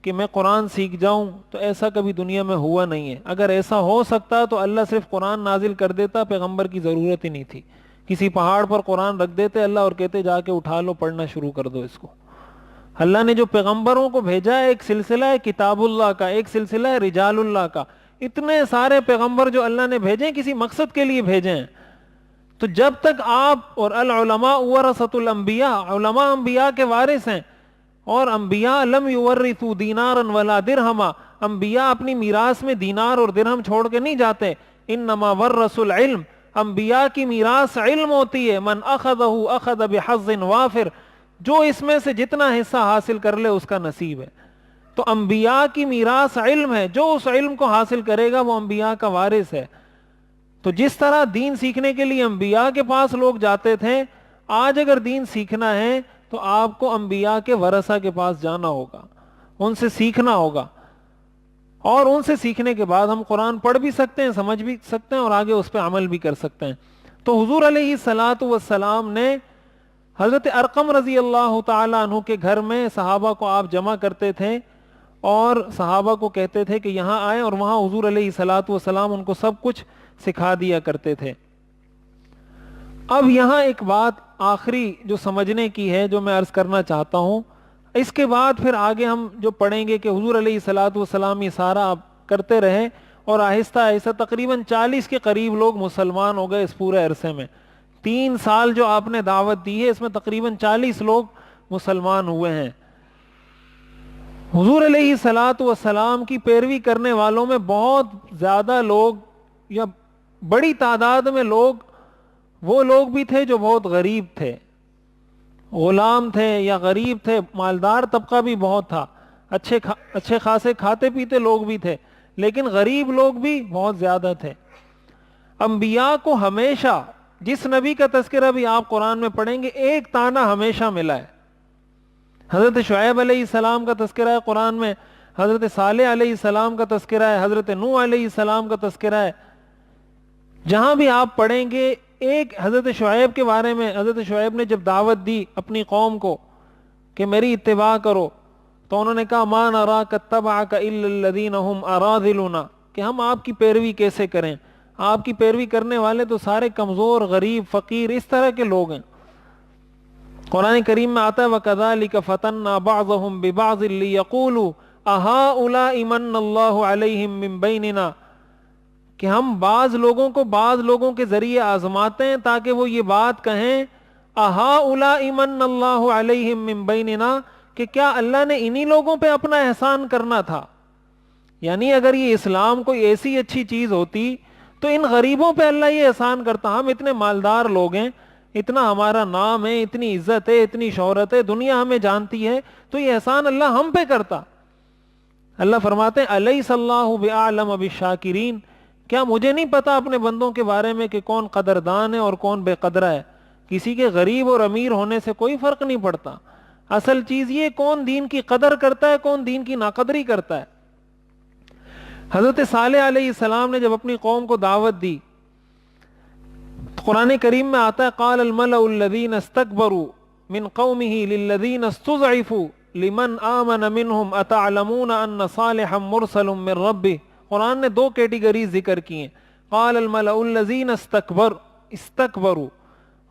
کہ میں قرآن سیکھ جاؤں, تو ایسا کبھی دنیا میں ہوا نہیں ہے. اگر ایسا ہو سکتا تو اللہ صرف قرآن نازل کر دیتا, پیغمبر کی ضرورت ہی نہیں تھی. کسی پہاڑ پر قرآن رکھ دیتے اللہ اور کہتے جا کے اٹھا لو, پڑھنا شروع کر دو اس کو. اللہ نے جو پیغمبروں کو بھیجا ہے ایک سلسلہ ہے کتاب اللہ کا, ایک سلسلہ ہے رجال اللہ کا. اتنے سارے پیغمبر جو اللہ نے بھیجے کسی مقصد کے لیے بھیجے ہیں. تو جب تک آپ اور العلماء ورثۃ الانبیاء, علماء انبیاء کے وارث ہیں, اور انبیاء لم یورثوا دینارا ولا درہما, انبیاء اپنی میراث میں دینار اور درہم چھوڑ کے نہیں جاتے. انما ورثوا العلم, انبیاء کی میراث علم ہوتی ہے. من اخذہ اخذ بحظ وافر, جو اس میں سے جتنا حصہ حاصل کر لے اس کا نصیب ہے. تو انبیاء کی میراث علم ہے, جو اس علم کو حاصل کرے گا وہ انبیاء کا وارث ہے. تو جس طرح دین سیکھنے کے لیے انبیاء کے پاس لوگ جاتے تھے, آج اگر دین سیکھنا ہے تو آپ کو انبیاء کے ورثہ کے پاس جانا ہوگا, ان سے سیکھنا ہوگا, اور ان سے سیکھنے کے بعد ہم قرآن پڑھ بھی سکتے ہیں, سمجھ بھی سکتے ہیں, اور آگے اس پہ عمل بھی کر سکتے ہیں. تو حضور علیہ الصلاۃ والسلام نے حضرت ارقم رضی اللہ تعالی عنہ کے گھر میں صحابہ کو آپ جمع کرتے تھے, اور صحابہ کو کہتے تھے کہ یہاں آئیں, اور وہاں حضور علیہ الصلاۃ والسلام ان کو سب کچھ سکھا دیا کرتے تھے. اب یہاں ایک بات آخری جو سمجھنے کی ہے جو میں عرض کرنا چاہتا ہوں, اس کے بعد پھر آگے ہم جو پڑھیں گے کہ حضور علیہ الصلاۃ والسلام یہ سارا کرتے رہے, اور آہستہ آہستہ تقریباً 40 کے قریب لوگ مسلمان ہو گئے اس پورے عرصے میں. 3 سال جو آپ نے دعوت دی ہے اس میں تقریباً 40 لوگ مسلمان ہوئے ہیں. حضور علیہ الصلاۃ والسلام کی پیروی کرنے والوں میں بہت زیادہ لوگ یا بڑی تعداد میں لوگ وہ لوگ بھی تھے جو بہت غریب تھے, غلام تھے یا غریب تھے. مالدار طبقہ بھی بہت تھا, اچھے خاصے کھاتے پیتے لوگ بھی تھے, لیکن غریب لوگ بھی بہت زیادہ تھے. انبیاء کو ہمیشہ, جس نبی کا تذکرہ بھی آپ قرآن میں پڑھیں گے, ایک تانا ہمیشہ ملا ہے. حضرت شعیب علیہ السلام کا تذکرہ ہے قرآن میں, حضرت صالح علیہ السلام کا تذکرہ ہے, حضرت نوح علیہ السلام کا تذکرہ ہے. جہاں بھی آپ پڑھیں گے ایک حضرت شعیب کے بارے میں, حضرت شعیب نے جب دعوت دی اپنی قوم کو کہ میری اتباع کرو, تو انہوں نے کہا ما نراک اتبعک الا الذین هم اراذلنا, کہ ہم آپ کی پیروی کیسے کریں, آپ کی پیروی کرنے والے تو سارے کمزور, غریب, فقیر, اس طرح کے لوگ ہیں. قرآن کریم میں آتا ہے وَكَذَلِكَ فَتَنَّا بَعْضَهُمْ بِبَعْضٍ لِيَقُولُوا أَهَٰؤُلَاءِ مَنَّ اللَّهُ عَلَيْهِمْ مِنْ بَيْنِنَا, کہ ہم بعض لوگوں کے ذریعے آزماتے ہیں تاکہ وہ یہ بات کہیں اہؤلاء من اللہ علیہم من بیننا، کہ کیا اللہ نے انہی لوگوں پہ اپنا احسان کرنا تھا؟ یعنی اگر یہ اسلام کوئی ایسی اچھی چیز ہوتی تو ان غریبوں پہ اللہ یہ احسان کرتا. ہم اتنے مالدار لوگ ہیں، اتنا ہمارا نام ہے، اتنی عزت ہے، اتنی شہرت ہے، دنیا ہمیں جانتی ہے، تو یہ احسان اللہ ہم پہ کرتا. اللہ فرماتے ہیں الیس اللہ بعلم بالشاکرین، کیا مجھے نہیں پتا اپنے بندوں کے بارے میں کہ کون قدردان ہے اور کون بے قدرہ ہے؟ کسی کے غریب اور امیر ہونے سے کوئی فرق نہیں پڑتا. اصل چیز یہ کون دین کی قدر کرتا ہے، کون دین کی ناقدری کرتا ہے. حضرت صالح علیہ السلام نے جب اپنی قوم کو دعوت دی، قرآن کریم میں آتا ہے قال الملأ الذین استکبروا من قومه للذین استضعفوا لمن آمن منهم اتعلمون ان صالحا مرسل من ربه. قرآن نے دو کیٹیگریز ذکر کی ہیں. قال الملأ الذین استکبروا،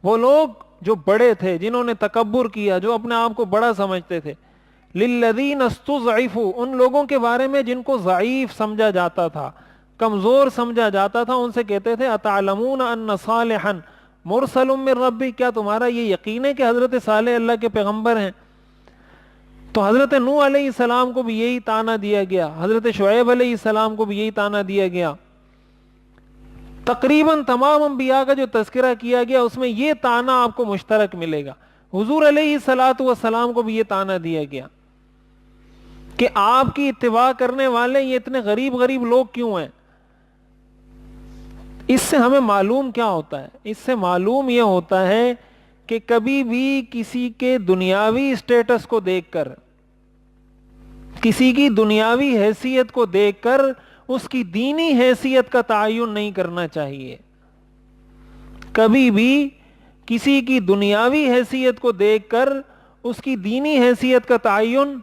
وہ لوگ جو بڑے تھے، جنہوں نے تکبر کیا، جو اپنے آپ کو بڑا سمجھتے تھے. للذین استضعفوا، ان لوگوں کے بارے میں جن کو ضعیف سمجھا جاتا تھا، کمزور سمجھا جاتا تھا، ان سے کہتے تھے اتعلمون ان صالحا مرسل من ربی، کیا تمہارا یہ یقین ہے کہ حضرت صالح اللہ کے پیغمبر ہیں؟ تو حضرت نوح علیہ السلام کو بھی یہی طعنہ دیا گیا، حضرت شعیب علیہ السلام کو بھی یہی طعنہ دیا گیا. تقریباً تمام انبیاء کا جو تذکرہ کیا گیا اس میں یہ طعنہ آپ کو مشترک ملے گا. حضور علیہ الصلوۃ والسلام کو بھی یہ طعنہ دیا گیا کہ آپ کی اتباع کرنے والے یہ اتنے غریب لوگ کیوں ہیں. اس سے ہمیں معلوم کیا ہوتا ہے؟ اس سے معلوم یہ ہوتا ہے کہ کبھی بھی کسی کے دنیاوی اسٹیٹس کو دیکھ کر، کسی کی دنیاوی حیثیت کو دیکھ کر اس کی دینی حیثیت کا تعین نہیں کرنا چاہیے. کبھی بھی کسی کی دنیاوی حیثیت کو دیکھ کر اس کی دینی حیثیت کا تعین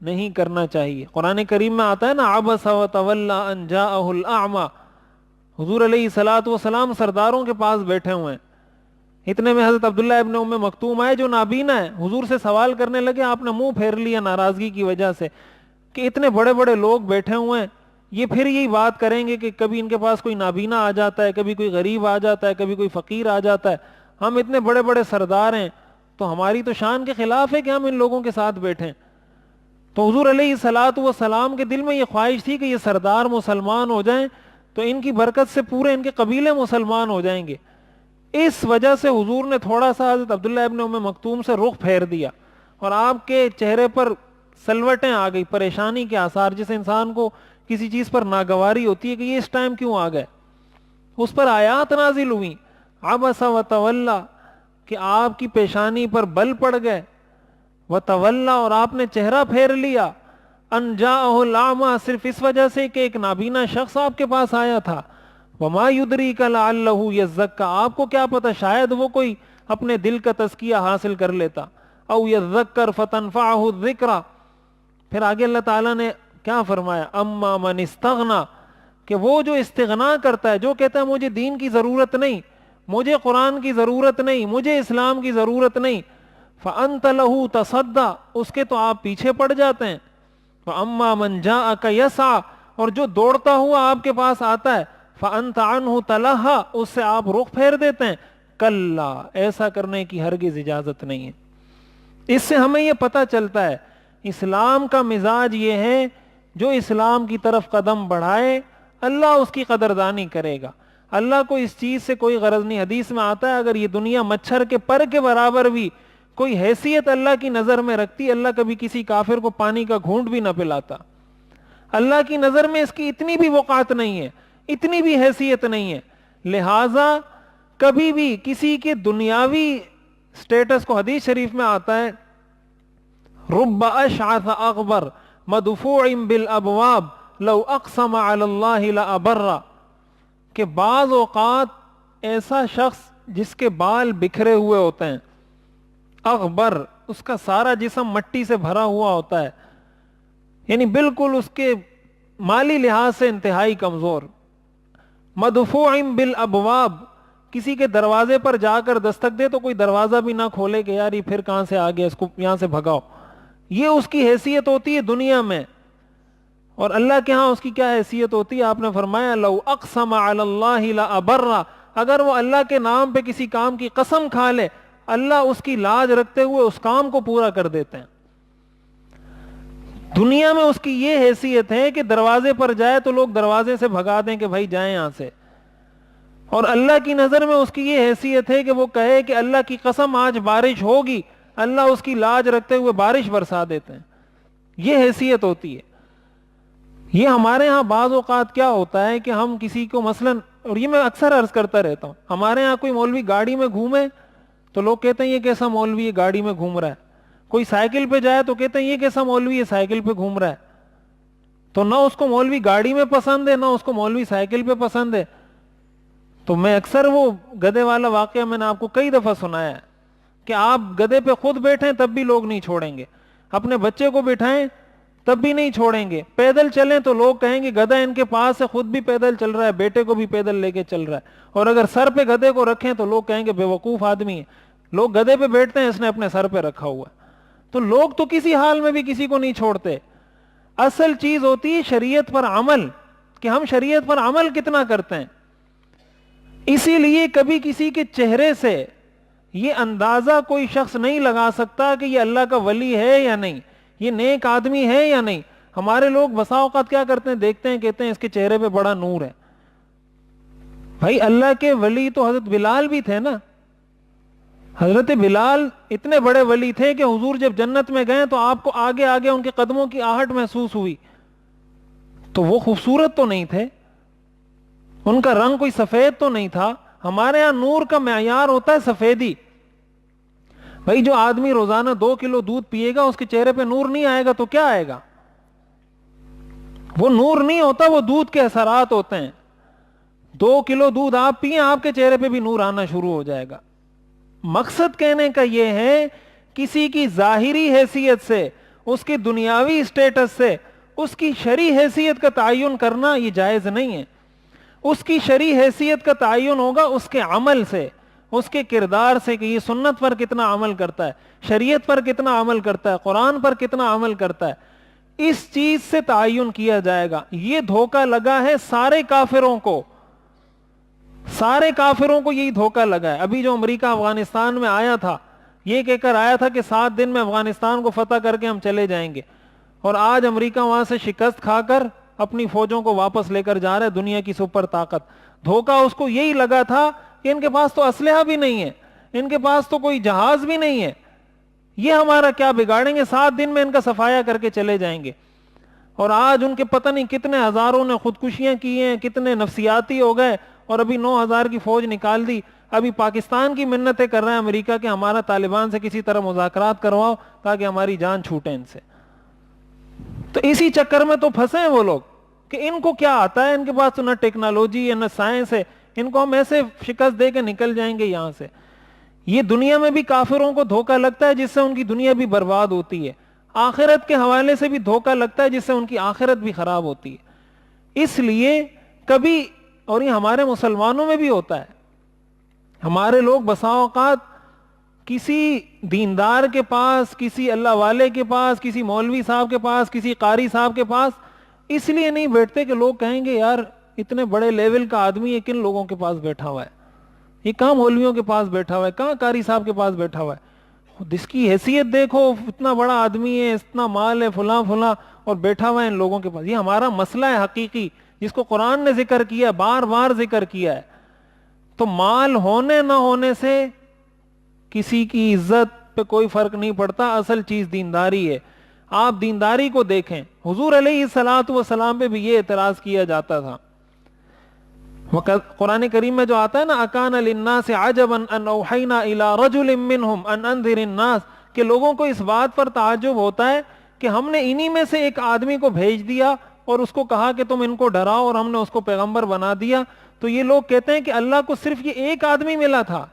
نہیں کرنا چاہیے. قرآن کریم میں آتا ہے نا عبس وتولی ان جاءہ الاعمی. حضور علیہ الصلوۃ والسلام سرداروں کے پاس بیٹھے ہوئے ہیں، اتنے میں حضرت عبداللہ ابن ام مکتوم آئے جو نابینا ہے. حضور سے سوال کرنے لگے، آپ نے منہ پھیر لیا ناراضگی کی وجہ سے کہ اتنے بڑے بڑے لوگ بیٹھے ہوئے ہیں، یہ پھر یہی بات کریں گے کہ کبھی ان کے پاس کوئی نابینا آ جاتا ہے، کبھی کوئی غریب آ جاتا ہے، کبھی کوئی فقیر آ جاتا ہے، ہم اتنے بڑے بڑے سردار ہیں تو ہماری تو شان کے خلاف ہے کہ ہم ان لوگوں کے ساتھ بیٹھیں. تو حضور علیہ الصلوۃ والسلام کے دل میں یہ خواہش تھی کہ یہ سردار مسلمان ہو جائیں تو ان کی برکت سے پورے ان کے قبیلے مسلمان ہو جائیں گے. اس وجہ سے حضور نے تھوڑا سا حضرت عبداللہ ابن ام مکتوم سے رخ پھیر دیا اور آپ کے چہرے پر سلوٹیں آ گئی، پریشانی کے آثار، جس انسان کو کسی چیز پر ناگواری ہوتی ہے کہ یہ اس ٹائم کیوں آ گئے. اس پر آیات نازل ہوئی عبس وتولی، کہ آپ کی پیشانی پر بل پڑ گئے، وتولی، اور آپ نے چہرہ پھیر لیا، ان جاءہ الاعمی، صرف اس وجہ سے کہ ایک نابینا شخص آپ کے پاس آیا تھا. وما یدریک لعلہ یزکی، آپ کو کیا پتہ شاید وہ کوئی اپنے دل کا تزکیہ حاصل کر لیتا. او یذکر فتنفعہ الذکری، پھر آگے اللہ تعالیٰ نے کیا فرمایا، اما من استغنا، کہ وہ جو استغنا کرتا ہے، جو کہتا ہے مجھے دین کی ضرورت نہیں، مجھے قرآن کی ضرورت نہیں، مجھے اسلام کی ضرورت نہیں، فانت لہ تصدی، اس کے تو آپ پیچھے پڑ جاتے ہیں. فاما من جاءک یسعی، اور جو دوڑتا ہوا آپ کے پاس آتا ہے، فانت عنہ تلہی، اس سے آپ رخ پھیر دیتے ہیں. کلا، ایسا کرنے کی ہرگز اجازت نہیں ہے. اس سے ہمیں یہ پتہ چلتا ہے اسلام کا مزاج یہ ہے، جو اسلام کی طرف قدم بڑھائے اللہ اس کی قدردانی کرے گا. اللہ کو اس چیز سے کوئی غرض نہیں. حدیث میں آتا ہے اگر یہ دنیا مچھر کے پر کے برابر بھی کوئی حیثیت اللہ کی نظر میں رکھتی، اللہ کبھی کسی کافر کو پانی کا گھونٹ بھی نہ پلاتا. اللہ کی نظر میں اس کی اتنی بھی وقعت نہیں ہے، اتنی بھی حیثیت نہیں ہے. لہذا کبھی بھی کسی کے دنیاوی سٹیٹس کو، حدیث شریف میں آتا ہے رب اشعث اغبر مدفوع بالابواب لو اقسم علی اللہ لابر، کہ بعض اوقات ایسا شخص جس کے بال بکھرے ہوئے ہوتے ہیں، اغبر، اس کا سارا جسم مٹی سے بھرا ہوا ہوتا ہے، یعنی بالکل اس کے مالی لحاظ سے انتہائی کمزور، مدفوع بالابواب، کسی کے دروازے پر جا کر دستک دے تو کوئی دروازہ بھی نہ کھولے کہ یار یہ پھر کہاں سے آ گیا، اس کو یہاں سے بھگاؤ. یہ اس کی حیثیت ہوتی ہے دنیا میں. اور اللہ کے ہاں اس کی کیا حیثیت ہوتی ہے؟ آپ نے فرمایا لو اقسم علی اللہ لابر، اگر وہ اللہ کے نام پہ کسی کام کی قسم کھا لے اللہ اس کی لاج رکھتے ہوئے اس کام کو پورا کر دیتے ہیں۔ دنیا میں اس کی یہ حیثیت ہے کہ دروازے پر جائے تو لوگ دروازے سے بھگا دیں کہ بھائی جائیں یہاں سے، اور اللہ کی نظر میں اس کی یہ حیثیت ہے کہ وہ کہے کہ اللہ کی قسم آج بارش ہوگی، اللہ اس کی لاج رکھتے ہوئے بارش برسا دیتے ہیں۔ یہ حیثیت ہوتی ہے۔ یہ ہمارے ہاں بعض اوقات کیا ہوتا ہے کہ ہم کسی کو مثلا، اور یہ میں اکثر عرض کرتا رہتا ہوں، ہمارے ہاں کوئی مولوی گاڑی میں گھومے تو لوگ کہتے ہیں یہ کیسا مولوی ہے گاڑی میں گھوم رہا ہے، کوئی سائیکل پہ جائے تو کہتے ہیں یہ کیسا مولوی ہے سائیکل پہ گھوم رہا ہے۔ تو نہ اس کو مولوی گاڑی میں پسند ہے نہ اس کو مولوی سائیکل پہ پسند ہے۔ تو میں اکثر وہ گدھے والا واقعہ میں نے آپ کو کئی دفعہ سنایا ہے کہ آپ گدھے پہ خود بیٹھیں تب بھی لوگ نہیں چھوڑیں گے، اپنے بچے کو بٹھائیں تب بھی نہیں چھوڑیں گے، پیدل چلیں تو لوگ کہیں گے گدھا ان کے پاس ہے، خود بھی پیدل چل رہا ہے، بیٹے کو بھی پیدل لے کے چل رہا ہے، اور اگر سر پہ گدھے کو رکھیں تو لوگ کہیں گے بے وقوف آدمی ہے، لوگ گدھے پہ بیٹھتے ہیں اس نے اپنے سر پہ رکھا ہوا ہے۔ تو لوگ تو کسی حال میں بھی کسی کو نہیں چھوڑتے۔ اصل چیز ہوتی ہے شریعت پر عمل، کہ ہم شریعت پر عمل کتنا کرتے ہیں۔ اسی لیے کبھی کسی کے چہرے سے یہ اندازہ کوئی شخص نہیں لگا سکتا کہ یہ اللہ کا ولی ہے یا نہیں، یہ نیک آدمی ہے یا نہیں۔ ہمارے لوگ بسا اوقات کیا کرتے ہیں، دیکھتے ہیں کہتے ہیں اس کے چہرے پہ بڑا نور ہے۔ بھائی اللہ کے ولی تو حضرت بلال بھی تھے نا، حضرت بلال اتنے بڑے ولی تھے کہ حضور جب جنت میں گئے تو آپ کو آگے آگے ان کے قدموں کی آہٹ محسوس ہوئی۔ تو وہ خوبصورت تو نہیں تھے، ان کا رنگ کوئی سفید تو نہیں تھا۔ ہمارے ہاں نور کا معیار ہوتا ہے سفیدی۔ بھائی جو آدمی روزانہ 2 کلو دودھ پیے گا اس کے چہرے پہ نور نہیں آئے گا تو کیا آئے گا؟ وہ نور نہیں ہوتا، وہ دودھ کے اثرات ہوتے ہیں۔ 2 کلو دودھ آپ پیئیں آپ کے چہرے پہ بھی نور آنا شروع ہو جائے گا۔ مقصد کہنے کا یہ ہے کسی کی ظاہری حیثیت سے، اس کی دنیاوی اسٹیٹس سے اس کی شرعی حیثیت کا تعین کرنا یہ جائز نہیں ہے۔ اس کی شرعی حیثیت کا تعین ہوگا اس کے عمل سے، اس کے کردار سے، کہ یہ سنت پر کتنا عمل کرتا ہے، شریعت پر کتنا عمل کرتا ہے، قرآن پر کتنا عمل کرتا ہے، اس چیز سے تعین کیا جائے گا۔ یہ دھوکہ لگا ہے سارے کافروں کو، سارے کافروں کو یہی دھوکہ لگا ہے۔ ابھی جو امریکہ افغانستان میں آیا تھا یہ کہہ کر آیا تھا کہ 7 دن میں افغانستان کو فتح کر کے ہم چلے جائیں گے، اور آج امریکہ وہاں سے شکست کھا کر اپنی فوجوں کو واپس لے کر جا رہا ہے، دنیا کی سپر طاقت۔ دھوکہ اس کو یہی لگا تھا کہ ان کے پاس تو اسلحہ بھی نہیں ہے، ان کے پاس تو کوئی جہاز بھی نہیں ہے، یہ ہمارا کیا بگاڑیں گے، 7 دن میں ان کا صفایا کر کے چلے جائیں گے۔ اور آج ان کے پتہ نہیں کتنے ہزاروں نے خودکشیاں کی ہیں، کتنے نفسیاتی ہو گئے، اور ابھی 9,000 کی فوج نکال دی۔ ابھی پاکستان کی منتیں کر رہا ہے امریکہ کہ ہمارا طالبان سے کسی طرح مذاکرات کرواؤ تاکہ ہماری جان چھوٹے ان سے۔ تو اسی چکر میں تو پھنسے ہیں وہ لوگ کہ ان کو کیا آتا ہے، ان کے پاس تو نہ ٹیکنالوجی ہے نہ سائنس ہے، ان کو ہم ایسے شکست دے کے نکل جائیں گے یہاں سے۔ یہ دنیا میں بھی کافروں کو دھوکہ لگتا ہے جس سے ان کی دنیا بھی برباد ہوتی ہے، آخرت کے حوالے سے بھی دھوکہ لگتا ہے جس سے ان کی آخرت بھی خراب ہوتی ہے۔ اس لیے کبھی، اور یہ ہمارے مسلمانوں میں بھی ہوتا ہے، ہمارے لوگ بسا اوقات کسی دیندار کے پاس، کسی اللہ والے کے پاس، کسی مولوی صاحب کے پاس، کسی قاری صاحب کے پاس اس لیے نہیں بیٹھتے کہ لوگ کہیں گے یار اتنے بڑے لیول کا آدمی ہے کن لوگوں کے پاس بیٹھا ہوا ہے، یہ کہاں مولویوں کے پاس بیٹھا ہوا ہے، کہاں قاری صاحب کے پاس بیٹھا ہوا ہے، جس کی حیثیت دیکھو اتنا بڑا آدمی ہے، اتنا مال ہے، فلاں فلاں، اور بیٹھا ہوا ہے ان لوگوں کے پاس۔ یہ ہمارا مسئلہ ہے حقیقی جس کو قرآن نے ذکر کیا، بار بار ذکر کیا ہے۔ تو مال ہونے نہ ہونے سے کسی کی عزت پہ کوئی فرق نہیں پڑتا، اصل چیز دینداری ہے۔ آپ دینداری کو دیکھیں، حضور علیہ الصلوۃ والسلام پہ بھی یہ اعتراض کیا جاتا تھا۔ قرآن کریم میں جو آتا ہے نا، اکان للناس عجبا ان اوحینا الی رجل منہم ان انذر الناس، کہ لوگوں کو اس بات پر تعجب ہوتا ہے کہ ہم نے انہی میں سے ایک آدمی کو بھیج دیا اور اس کو کہا کہ تم ان کو ڈراؤ، اور ہم نے اس کو پیغمبر بنا دیا۔ تو یہ لوگ کہتے ہیں کہ اللہ کو صرف یہ ایک آدمی ملا تھا۔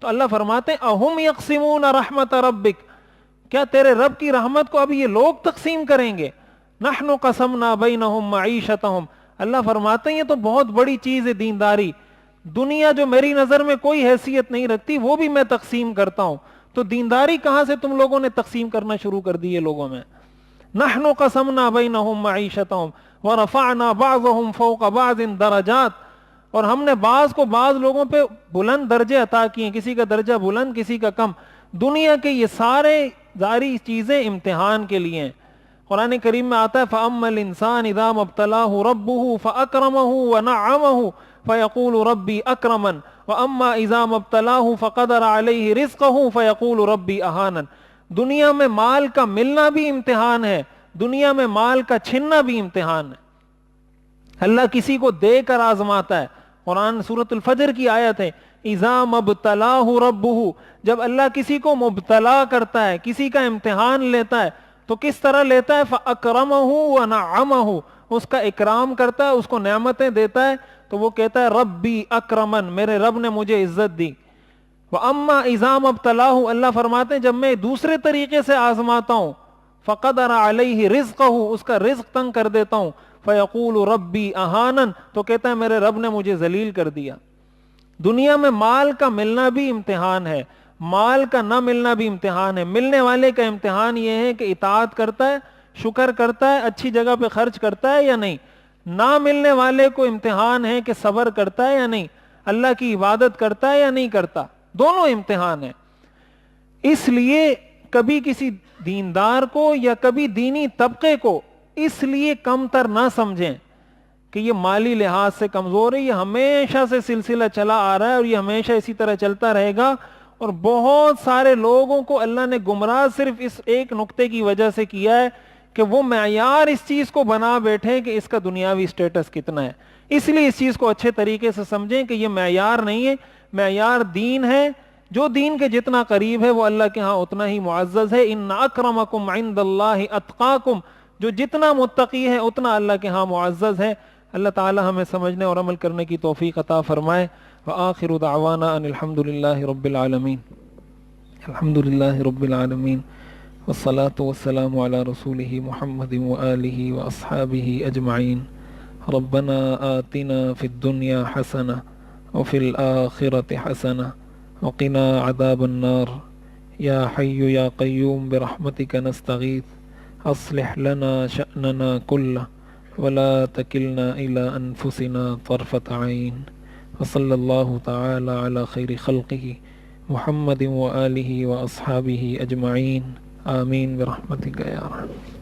تو اللہ فرماتے ہیں اہم یقسمون رحمت ربک، کیا تیرے رب کی رحمت کو اب یہ لوگ تقسیم کریں گے؟ نحن قسمنا بینہم معیشتہم، اللہ فرماتے ہیں یہ تو بہت بڑی چیز ہے دینداری، دنیا جو میری نظر میں کوئی حیثیت نہیں رکھتی وہ بھی میں تقسیم کرتا ہوں۔ تو دینداری کہاں سے تم لوگوں نے تقسیم کرنا شروع کر دی ہے لوگوں میں؟ نحن قسمنا بینہم معیشتہم ورفعنا بعضهم فوق بعض درجات، اور ہم نے بعض کو بعض لوگوں پہ بلند درجے عطا کیے، کسی کا درجہ بلند کسی کا کم۔ دنیا کے یہ سارے ظاہری چیزیں امتحان کے لیے ہیں۔ قرآن کریم میں آتا ہے فَأَمَّا الْإِنسَانِ إِذَا مَا ابْتَلَاهُ رَبُّهُ فَأَكْرَمَهُ وَنَعَّمَهُ فَيَقُولُ رَبِّي أَكْرَمَنِ وَأَمَّا إِذَا مَا ابْتَلَاهُ فَقَدَرَ عَلَيْهِ رِزْقَهُ فَيَقُولُ رَبِّي أَهَانَنِ۔ دنیا میں مال کا ملنا بھی امتحان ہے، دنیا میں مال کا چھننا بھی امتحان ہے۔ اللہ کسی کو دے کر آزماتا ہے۔ قرآن سورۃ الفجر کی آیت ہے اذا مبتلاہ ربہ، جب اللہ کسی کو مبتلا کرتا ہے، کسی کا امتحان لیتا ہے تو کس طرح لیتا ہے؟ فاکرمہ ونعمہ، اس کا اکرام کرتا ہے، اس کو نعمتیں دیتا ہے، تو وہ کہتا ہے ربی اکرمن، میرے رب نے مجھے عزت دی۔ واما اذا مبتلاہ، اللہ فرماتے ہیں جب میں دوسرے طریقے سے آزماتا ہوں، فقدر علیہ رزقہ، اس کا رزق تنگ کر دیتا ہوں، فیقول ربی اہانن، تو کہتا ہے میرے رب نے مجھے ذلیل کر دیا۔ دنیا میں مال کا ملنا بھی امتحان ہے، مال کا نہ ملنا بھی امتحان ہے۔ ملنے والے کا امتحان یہ ہے کہ اطاعت کرتا ہے، شکر کرتا ہے، اچھی جگہ پہ خرچ کرتا ہے یا نہیں۔ نہ ملنے والے کو امتحان ہے کہ صبر کرتا ہے یا نہیں، اللہ کی عبادت کرتا ہے یا نہیں کرتا، دونوں امتحان ہیں۔ اس لیے کبھی کسی دیندار کو یا کبھی دینی طبقے کو اس لیے کم تر نہ سمجھیں کہ یہ مالی لحاظ سے کمزور ہے، یہ ہمیشہ سے سلسلہ چلا آ رہا ہے اور یہ ہمیشہ اسی طرح چلتا رہے گا، اور بہت سارے لوگوں کو اللہ نے گمراہ صرف اس ایک نقطے کی وجہ سے کیا ہے کہ وہ معیار اس چیز کو بنا بیٹھے کہ اس کا دنیاوی سٹیٹس کتنا ہے۔ اس لیے اس چیز کو اچھے طریقے سے سمجھیں کہ یہ معیار نہیں ہے، معیار دین ہے، جو دین کے جتنا قریب ہے وہ اللہ کے ہاں اتنا ہی معزز ہے۔ ان اکرمکم عند اللہ اتقاکم، جو جتنا متقی ہے اتنا اللہ کے ہاں معزز ہے۔ اللہ تعالی ہمیں سمجھنے اور عمل کرنے کی توفیق عطا فرمائے۔ وآخر دعوانا ان الحمد للہ رب العالمین، الحمد للہ رب العالمین، والصلاة والسلام علی رسولہ محمد وآلہ واصحابہ اجمعین۔ ربنا آتنا فی الدنیا حسنہ وفی الآخرۃ حسنہ وقنا عذاب النار۔ یا حی یا قیوم برحمتک نستغیث، اصلح لنا شأننا کلہ ولا تکلنا الی انفسنا طرفۃ عین۔ وصلی اللہ تعالی علی خیر خلقہ محمد وآلہ واصحابہ اجمعین، آمین برحمتک یا رحمن۔